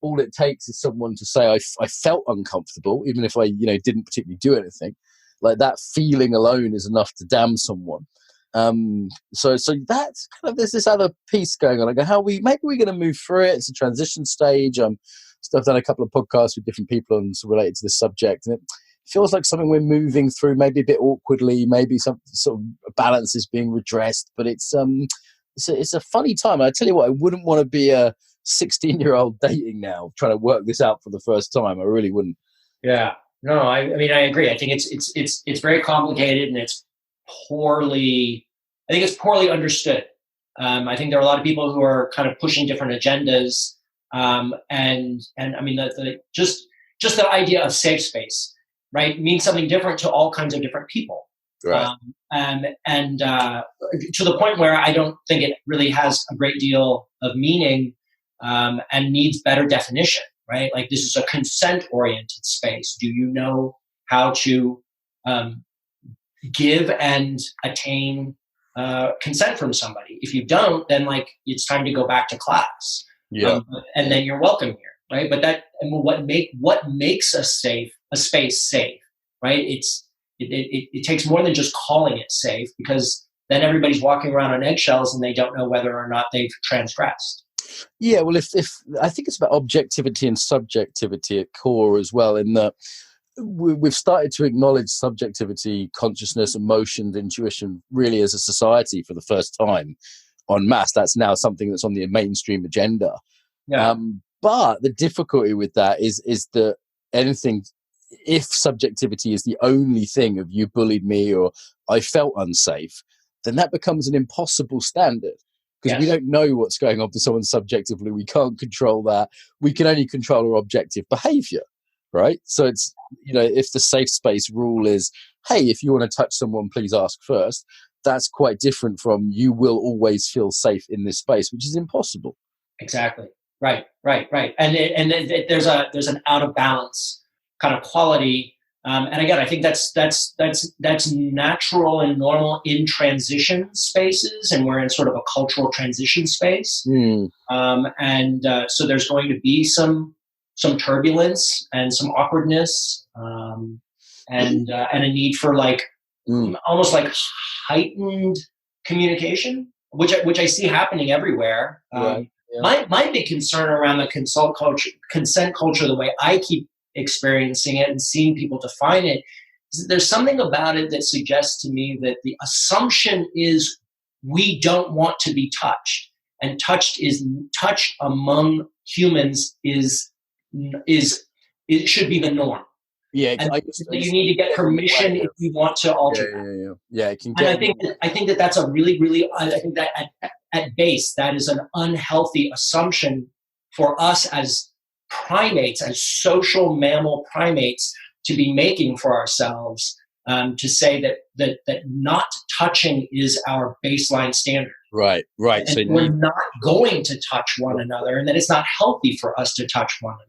all it takes is someone to say, I felt uncomfortable, even if I, didn't particularly do anything. Like, that feeling alone is enough to damn someone. So that's kind of, there's this other piece going on. I go, maybe we're going to move through it. It's a transition stage. I've done a couple of podcasts with different people and related to this subject, and it feels like something we're moving through, maybe a bit awkwardly, maybe some sort of balance is being redressed, but it's a funny time. I tell you what, I wouldn't want to be a 16-year-old dating now, trying to work this out for the first time. I really wouldn't. Yeah, no, I agree. I think it's very complicated, and it's poorly understood. I think there are a lot of people who are kind of pushing different agendas, and I mean just the idea of safe space, right, means something different to all kinds of different people. Right. And to the point where I don't think it really has a great deal of meaning, and needs better definition, right? Like, this is a consent-oriented space. Do you know how to give and attain consent from somebody? If you don't, then it's time to go back to class. Yeah. And then you're welcome here, right? But what makes a space safe, right? It takes more than just calling it safe, because then everybody's walking around on eggshells and they don't know whether or not they've transgressed. Yeah, well, if I think it's about objectivity and subjectivity at core as well, in that we've started to acknowledge subjectivity, consciousness, emotions, intuition, really as a society for the first time en masse. That's now something that's on the mainstream agenda. Yeah. But the difficulty with that is that if subjectivity is the only thing of you bullied me or I felt unsafe, then that becomes an impossible standard. Because we don't know what's going on for someone subjectively. We can't control that. We can only control our objective behavior, right? So it's, if the safe space rule is, hey, if you want to touch someone, please ask first, that's quite different from you will always feel safe in this space, which is impossible. Exactly. Right. And there's an out of balance kind of quality. And again, I think that's natural and normal in transition spaces, and we're in sort of a cultural transition space. So there's going to be some some turbulence and some awkwardness, and a need for like almost like heightened communication, which I see happening everywhere. Right. Yeah. My big concern around the consent culture, the way I keep experiencing it and seeing people define it, is that there's something about it that suggests to me that the assumption is we don't want to be touched, and touch among humans is it should be the norm. Yeah, And you need to get permission if you want to alter that. Yeah. It can And get. I think that that's a really, really. I think that at base, that is an unhealthy assumption for us as primates, as social mammal primates, to be making for ourselves. To say that not touching is our baseline standard. Right. And So we're not going to touch one another, and that it's not healthy for us to touch one another.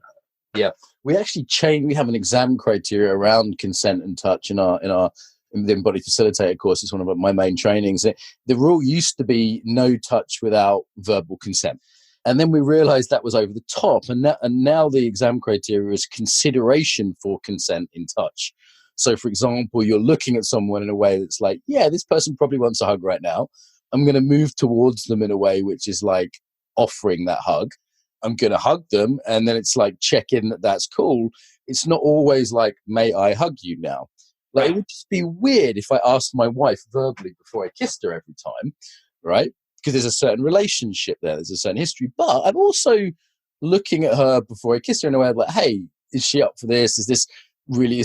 Yeah, we actually we have an exam criteria around consent and touch in the Embodied Facilitator course. It's one of my main trainings. The rule used to be no touch without verbal consent, and then we realized that was over the top, and now the exam criteria is consideration for consent in touch. So, for example, you're looking at someone in a way that's like, yeah, this person probably wants a hug right now. I'm going to move towards them in a way which is like offering that hug. I'm going to hug them, and then it's like check in that that's cool. It's not always like, may I hug you now? Like, right. It would just be weird if I asked my wife verbally before I kissed her every time, right? Because there's a certain relationship there. There's a certain history. But I'm also looking at her before I kiss her in a way of like, hey, is she up for this? Is this really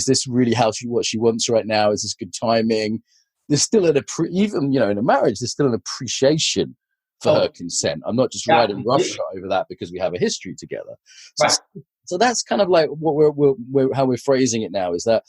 what she wants right now? Is this good timing? There's still even, in a marriage, there's still an appreciation for her consent. I'm not just riding roughshod over that because we have a history together. So that's kind of like what how we're phrasing it now, is that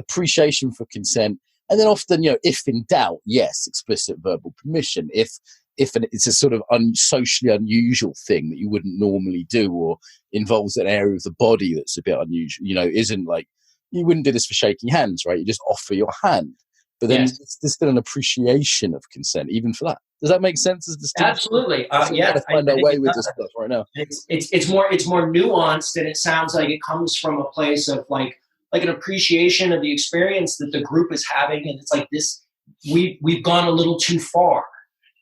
appreciation for consent. And then often, if in doubt, yes, explicit verbal permission. If it's a sort of socially unusual thing that you wouldn't normally do, or involves an area of the body that's a bit unusual, isn't like, you wouldn't do this for shaking hands, right? You just offer your hand. But then there's still an appreciation of consent, even for that. Does that make sense as distinction? Absolutely. I find our way with this stuff right now. It's more nuanced, and it sounds like it comes from a place of like an appreciation of the experience that the group is having, and it's like this. We've gone a little too far.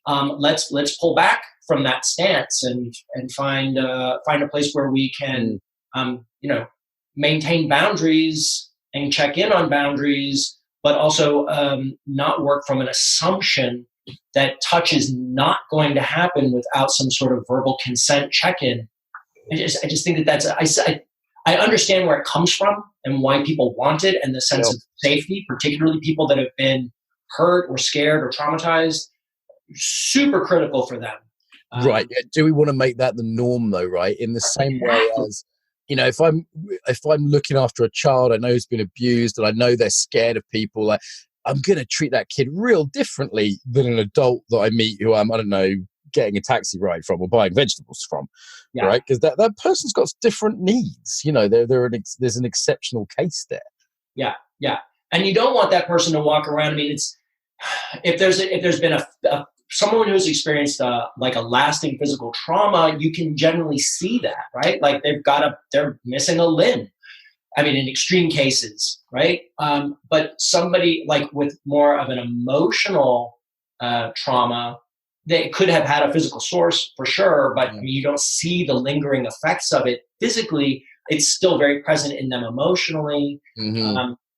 Let's pull back from that stance and find a place where we can maintain boundaries and check in on boundaries, but also not work from an assumption that touch is not going to happen without some sort of verbal consent check-in. I just think that's I understand where it comes from and why people want it, and the sense of safety, particularly people that have been hurt or scared or traumatized, super critical for them. Right. Do we want to make that the norm though, right? In the same way as, if I'm looking after a child I know who's been abused, and I know they're scared of people, like, I'm going to treat that kid real differently than an adult that I meet who I'm, I don't know, getting a taxi ride from or buying vegetables from, right? Because that person's got different needs. There's an exceptional case there. Yeah. And you don't want that person to walk around. I mean, it's if there's been someone who's experienced like a lasting physical trauma, you can generally see that, right? Like they're missing a limb. I mean, in extreme cases, right? But somebody like with more of an emotional trauma, they could have had a physical source for sure, but I mean, you don't see the lingering effects of it physically. It's still very present in them emotionally.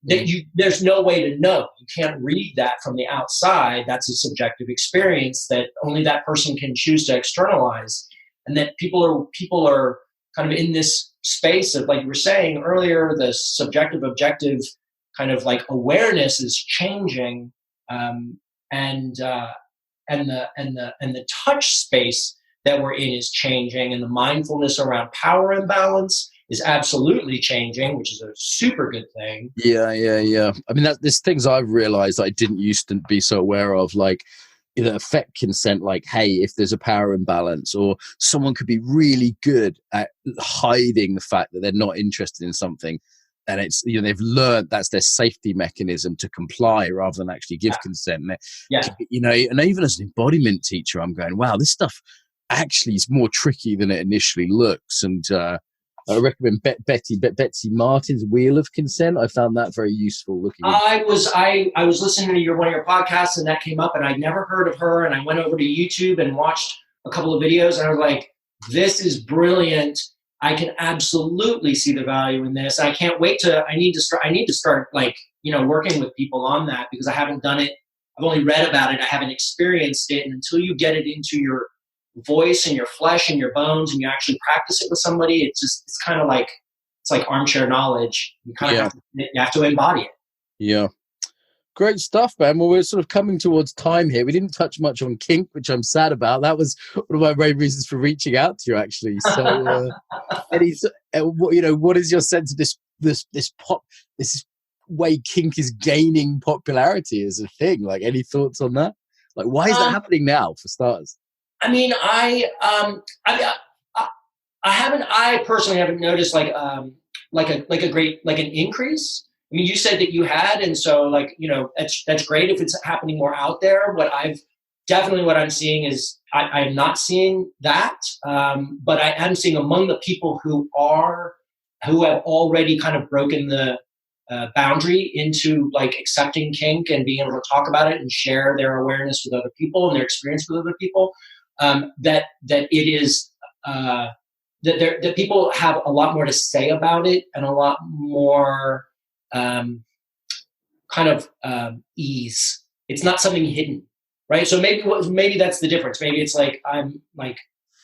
There's no way to know. You can't read that from the outside. That's a subjective experience that only that person can choose to externalize. And that people are kind of in this space of, like you were saying earlier, the subjective objective kind of like awareness is changing, and the touch space that we're in is changing, and the mindfulness around power imbalance is absolutely changing, which is a super good thing. Yeah. I mean, there's things I've realized I didn't used to be so aware of, like that affect consent. Like, hey, if there's a power imbalance, or someone could be really good at hiding the fact that they're not interested in something, and it's they've learned that's their safety mechanism to comply rather than actually give consent. And and even as an embodiment teacher, I'm going, wow, this stuff actually is more tricky than it initially looks. And I recommend Betsy Martin's Wheel of Consent. I found that very useful. I was listening to one of your podcasts, and that came up, and I'd never heard of her. And I went over to YouTube and watched a couple of videos, and I was like, "This is brilliant! I can absolutely see the value in this. I can't wait I need to start like, working with people on that, because I haven't done it. I've only read about it. I haven't experienced it. And until you get it into your voice and your flesh and your bones, and you actually practice it with somebody, it's kind of like, it's like armchair knowledge. You kind of have to embody it. Yeah. Great stuff, man. Well, we're sort of coming towards time here. We didn't touch much on kink, which I'm sad about. That was one of my main reasons for reaching out to you, actually. So, what is your sense of this way kink is gaining popularity as a thing? Like, any thoughts on that? Like, why is that happening now, for starters? I mean, I personally haven't noticed like an increase. I mean, you said that you had, and so that's great if it's happening more out there. What I'm seeing is I'm not seeing that, but I am seeing among the people who have already kind of broken the boundary into like accepting kink and being able to talk about it and share their awareness with other people and their experience with other people. That people have a lot more to say about it, and a lot more ease. It's not something hidden, right? So maybe that's the difference. Maybe it's like, I'm like,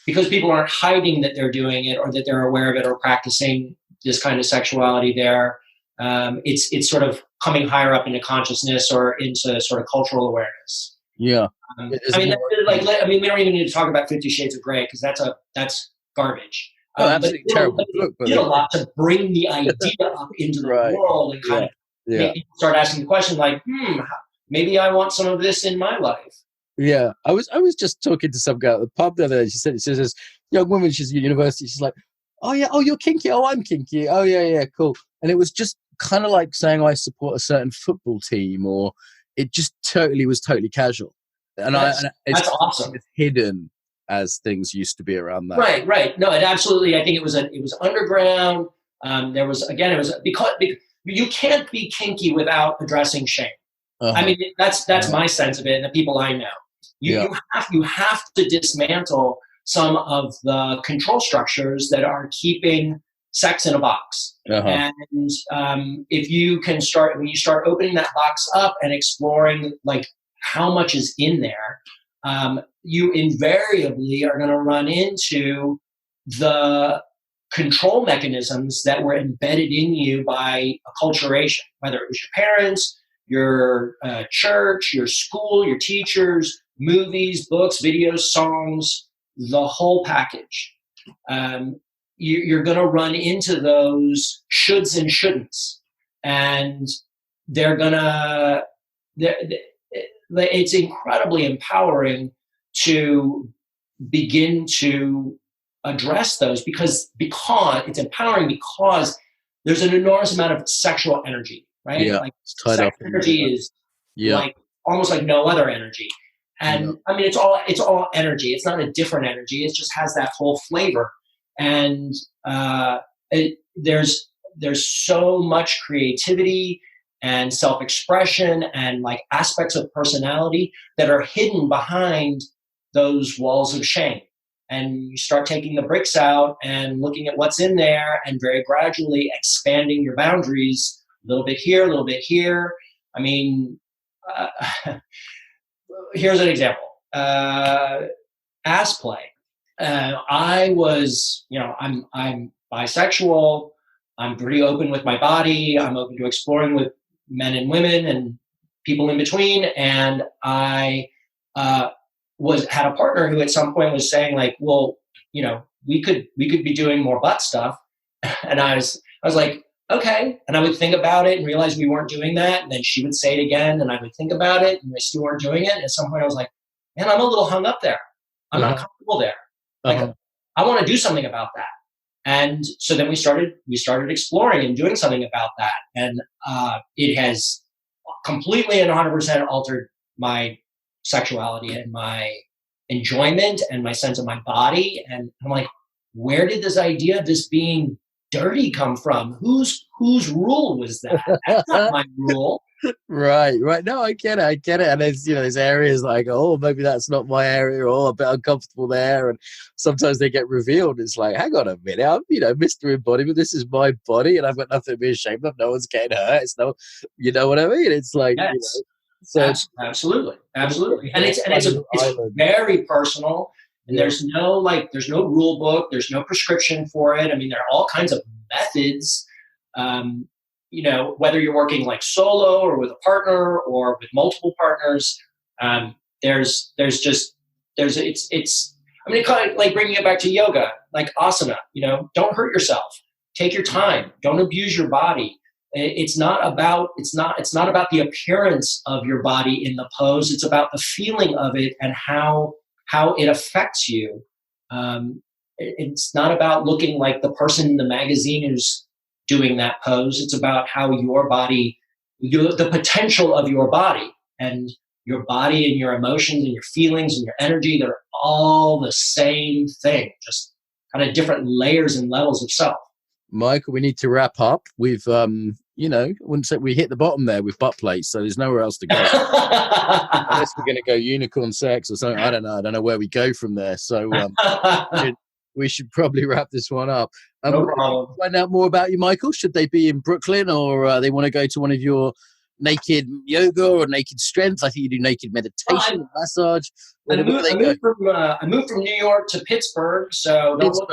because people aren't hiding that they're doing it or that they're aware of it or practicing this kind of sexuality there. It's sort of coming higher up into consciousness or into sort of cultural awareness. Yeah. We don't even need to talk about 50 Shades of Grey, because that's garbage. Absolutely terrible. But did a lot to bring the idea up into the world and kind of make people start asking the question, like, maybe I want some of this in my life. Yeah, I was just talking to some guy at the pub the other day. She says, this young woman, she's at university. She's like, "Oh yeah, oh you're kinky. Oh, I'm kinky. Oh yeah, cool." And it was just kind of like saying I support a certain football team, or it just was totally casual. And that's awesome. It's hidden as things used to be around that. Right. No, it absolutely. I think it was underground. It was because you can't be kinky without addressing shame. Uh-huh. I mean, that's my sense of it, and the people I know. You have to dismantle some of the control structures that are keeping sex in a box. Uh-huh. And if you can when you start opening that box up and exploring like how much is in there, you invariably are going to run into the control mechanisms that were embedded in you by acculturation, whether it was your parents, your church, your school, your teachers, movies, books, videos, songs, the whole package. You're going to run into those shoulds and shouldn'ts, and it's incredibly empowering to begin to address those, because it's empowering because there's an enormous amount of sexual energy, right? Yeah, like sex energy is like almost like no other energy. And I mean, it's all energy. It's not a different energy. It just has that whole flavor. And there's so much creativity and self-expression and like aspects of personality that are hidden behind those walls of shame. And you start taking the bricks out and looking at what's in there, and very gradually expanding your boundaries a little bit here, a little bit here. I mean, here's an example. Ass play. I'm bisexual. I'm pretty open with my body. I'm open to exploring with men and women and people in between. And I had a partner who at some point was saying like, well, we could be doing more butt stuff. And I was like, okay. And I would think about it and realize we weren't doing that. And then she would say it again, and I would think about it, and we still weren't doing it. And at some point I was like, man, I'm a little hung up there. I'm not comfortable there. Like, I want to do something about that. And so then we started exploring and doing something about that. And it has completely and 100% altered my sexuality and my enjoyment and my sense of my body. And I'm like, where did this idea of this being dirty come from? Whose rule was that? That's not my rule. Right. No, I get it. And there's areas like, oh, maybe that's not my area, or a bit uncomfortable there. And sometimes they get revealed. It's like, hang on a minute, I'm, Mr. Embodiment. This is my body, and I've got nothing to be ashamed of. No one's getting hurt. It's no, you know what I mean? It's like, yes. So absolutely, and it's very personal. And there's no rule book. There's no prescription for it. I mean, there are all kinds of methods. Whether you're working like solo or with a partner or with multiple partners, it's kind of like bringing it back to yoga, like asana. Don't hurt yourself. Take your time. Don't abuse your body. It's not about the appearance of your body in the pose. It's about the feeling of it and how it affects you. It's not about looking like the person in the magazine who's doing that pose. It's about how your body, the potential of your body, and your body and your emotions and your feelings and your energy, they're all the same thing, just kind of different layers and levels of self. Michael, we need to wrap up. We've, I wouldn't say we hit the bottom there with butt plates, so there's nowhere else to go. Unless we're going to go unicorn sex or something. I don't know where we go from there. So we should probably wrap this one up. No problem. Find out more about you, Michael. Should they be in Brooklyn, or they want to go to one of your naked yoga or naked strength? I think you do naked meditation, massage. I moved from New York to Pittsburgh, so don't look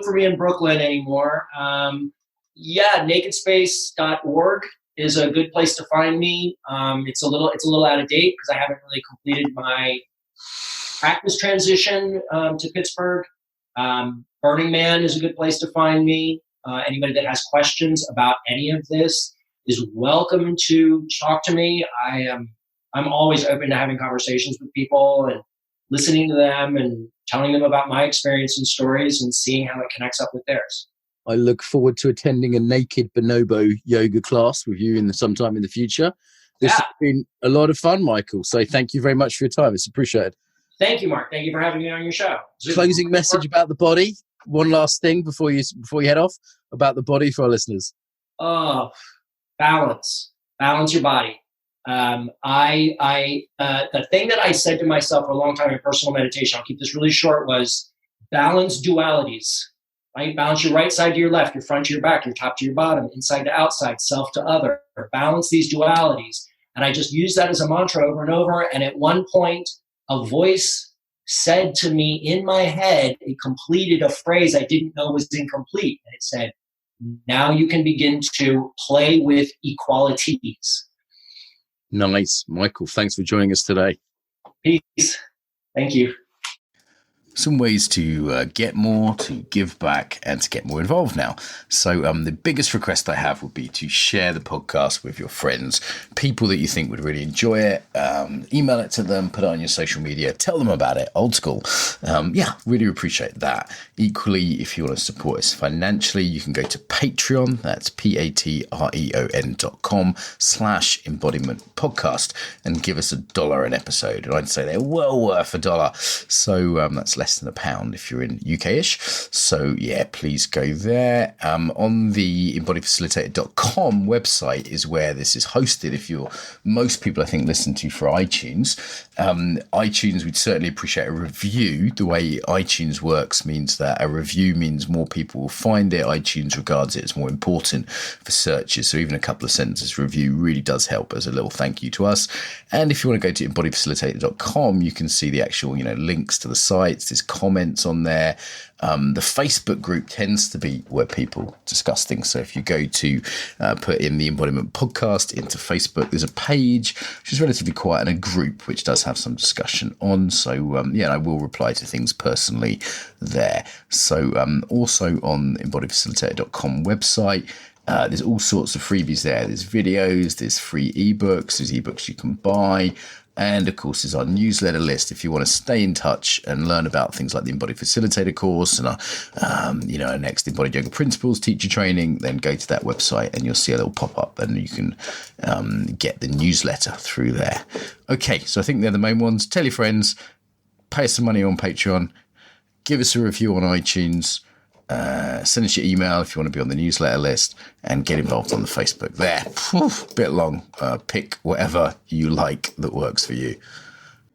for me in Brooklyn anymore. Nakedspace.org is a good place to find me. It's a little out of date because I haven't really completed my practice transition to Pittsburgh. Burning Man is a good place to find me. Anybody that has questions about any of this is welcome to talk to me. I'm always open to having conversations with people and listening to them and telling them about my experience and stories and seeing how it connects up with theirs. I look forward to attending a naked bonobo yoga class with you sometime in the future. This has been a lot of fun, Michael. So thank you very much for your time. It's appreciated. Thank you, Mark. Thank you for having me on your show. Closing message about the body. One last thing before you head off about the body for our listeners. Oh, balance your body. The thing that I said to myself for a long time in personal meditation, I'll keep this really short, was balance dualities. Right? Balance your right side to your left, your front to your back, your top to your bottom, inside to outside, self to other. Balance these dualities. And I just used that as a mantra over and over. And at one point, a voice said to me in my head, it completed a phrase I didn't know was incomplete. And it said, now you can begin to play with equalities. Nice. Michael, thanks for joining us today. Peace. Thank you. Some ways to get more, to give back, and to get more involved now. So the biggest request I have would be to share the podcast with your friends, people that you think would really enjoy it. Email it to them, put it on your social media, tell them about it, old school. Really appreciate that. Equally, if you want to support us financially, you can go to Patreon. That's patreon.com/embodiment podcast and give us $1 an episode. And I'd say they're well worth $1. So that's less than £1 if you're in UK-ish. So yeah, please go there. On the embodyfacilitator.com website is where this is hosted. Most people I think listen to for iTunes. iTunes, we'd certainly appreciate a review. The way iTunes works means that a review means more people will find it. iTunes regards it as more important for searches. So even a couple of sentences review really does help as a little thank you to us. And if you want to go to embodyfacilitator.com, you can see the actual, links to the sites. There's comments on there. The Facebook group tends to be where people discuss things. So if you go to put in the Embodiment Podcast into Facebook, there's a page which is relatively quiet and a group which does have some discussion on. So I will reply to things personally there. So also on embodyfacilitator.com website, there's all sorts of freebies there. There's videos, there's free ebooks, there's ebooks you can buy. And of course, there's our newsletter list. If you want to stay in touch and learn about things like the Embodied Facilitator course and our next Embodied Yoga Principles teacher training, then go to that website and you'll see a little pop-up and you can get the newsletter through there. Okay, so I think they're the main ones. Tell your friends, pay us some money on Patreon, give us a review on iTunes, Send us your email if you want to be on the newsletter list, and get involved on the Facebook. There, bit long. Pick whatever you like that works for you.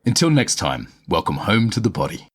Until next time, welcome home to the body.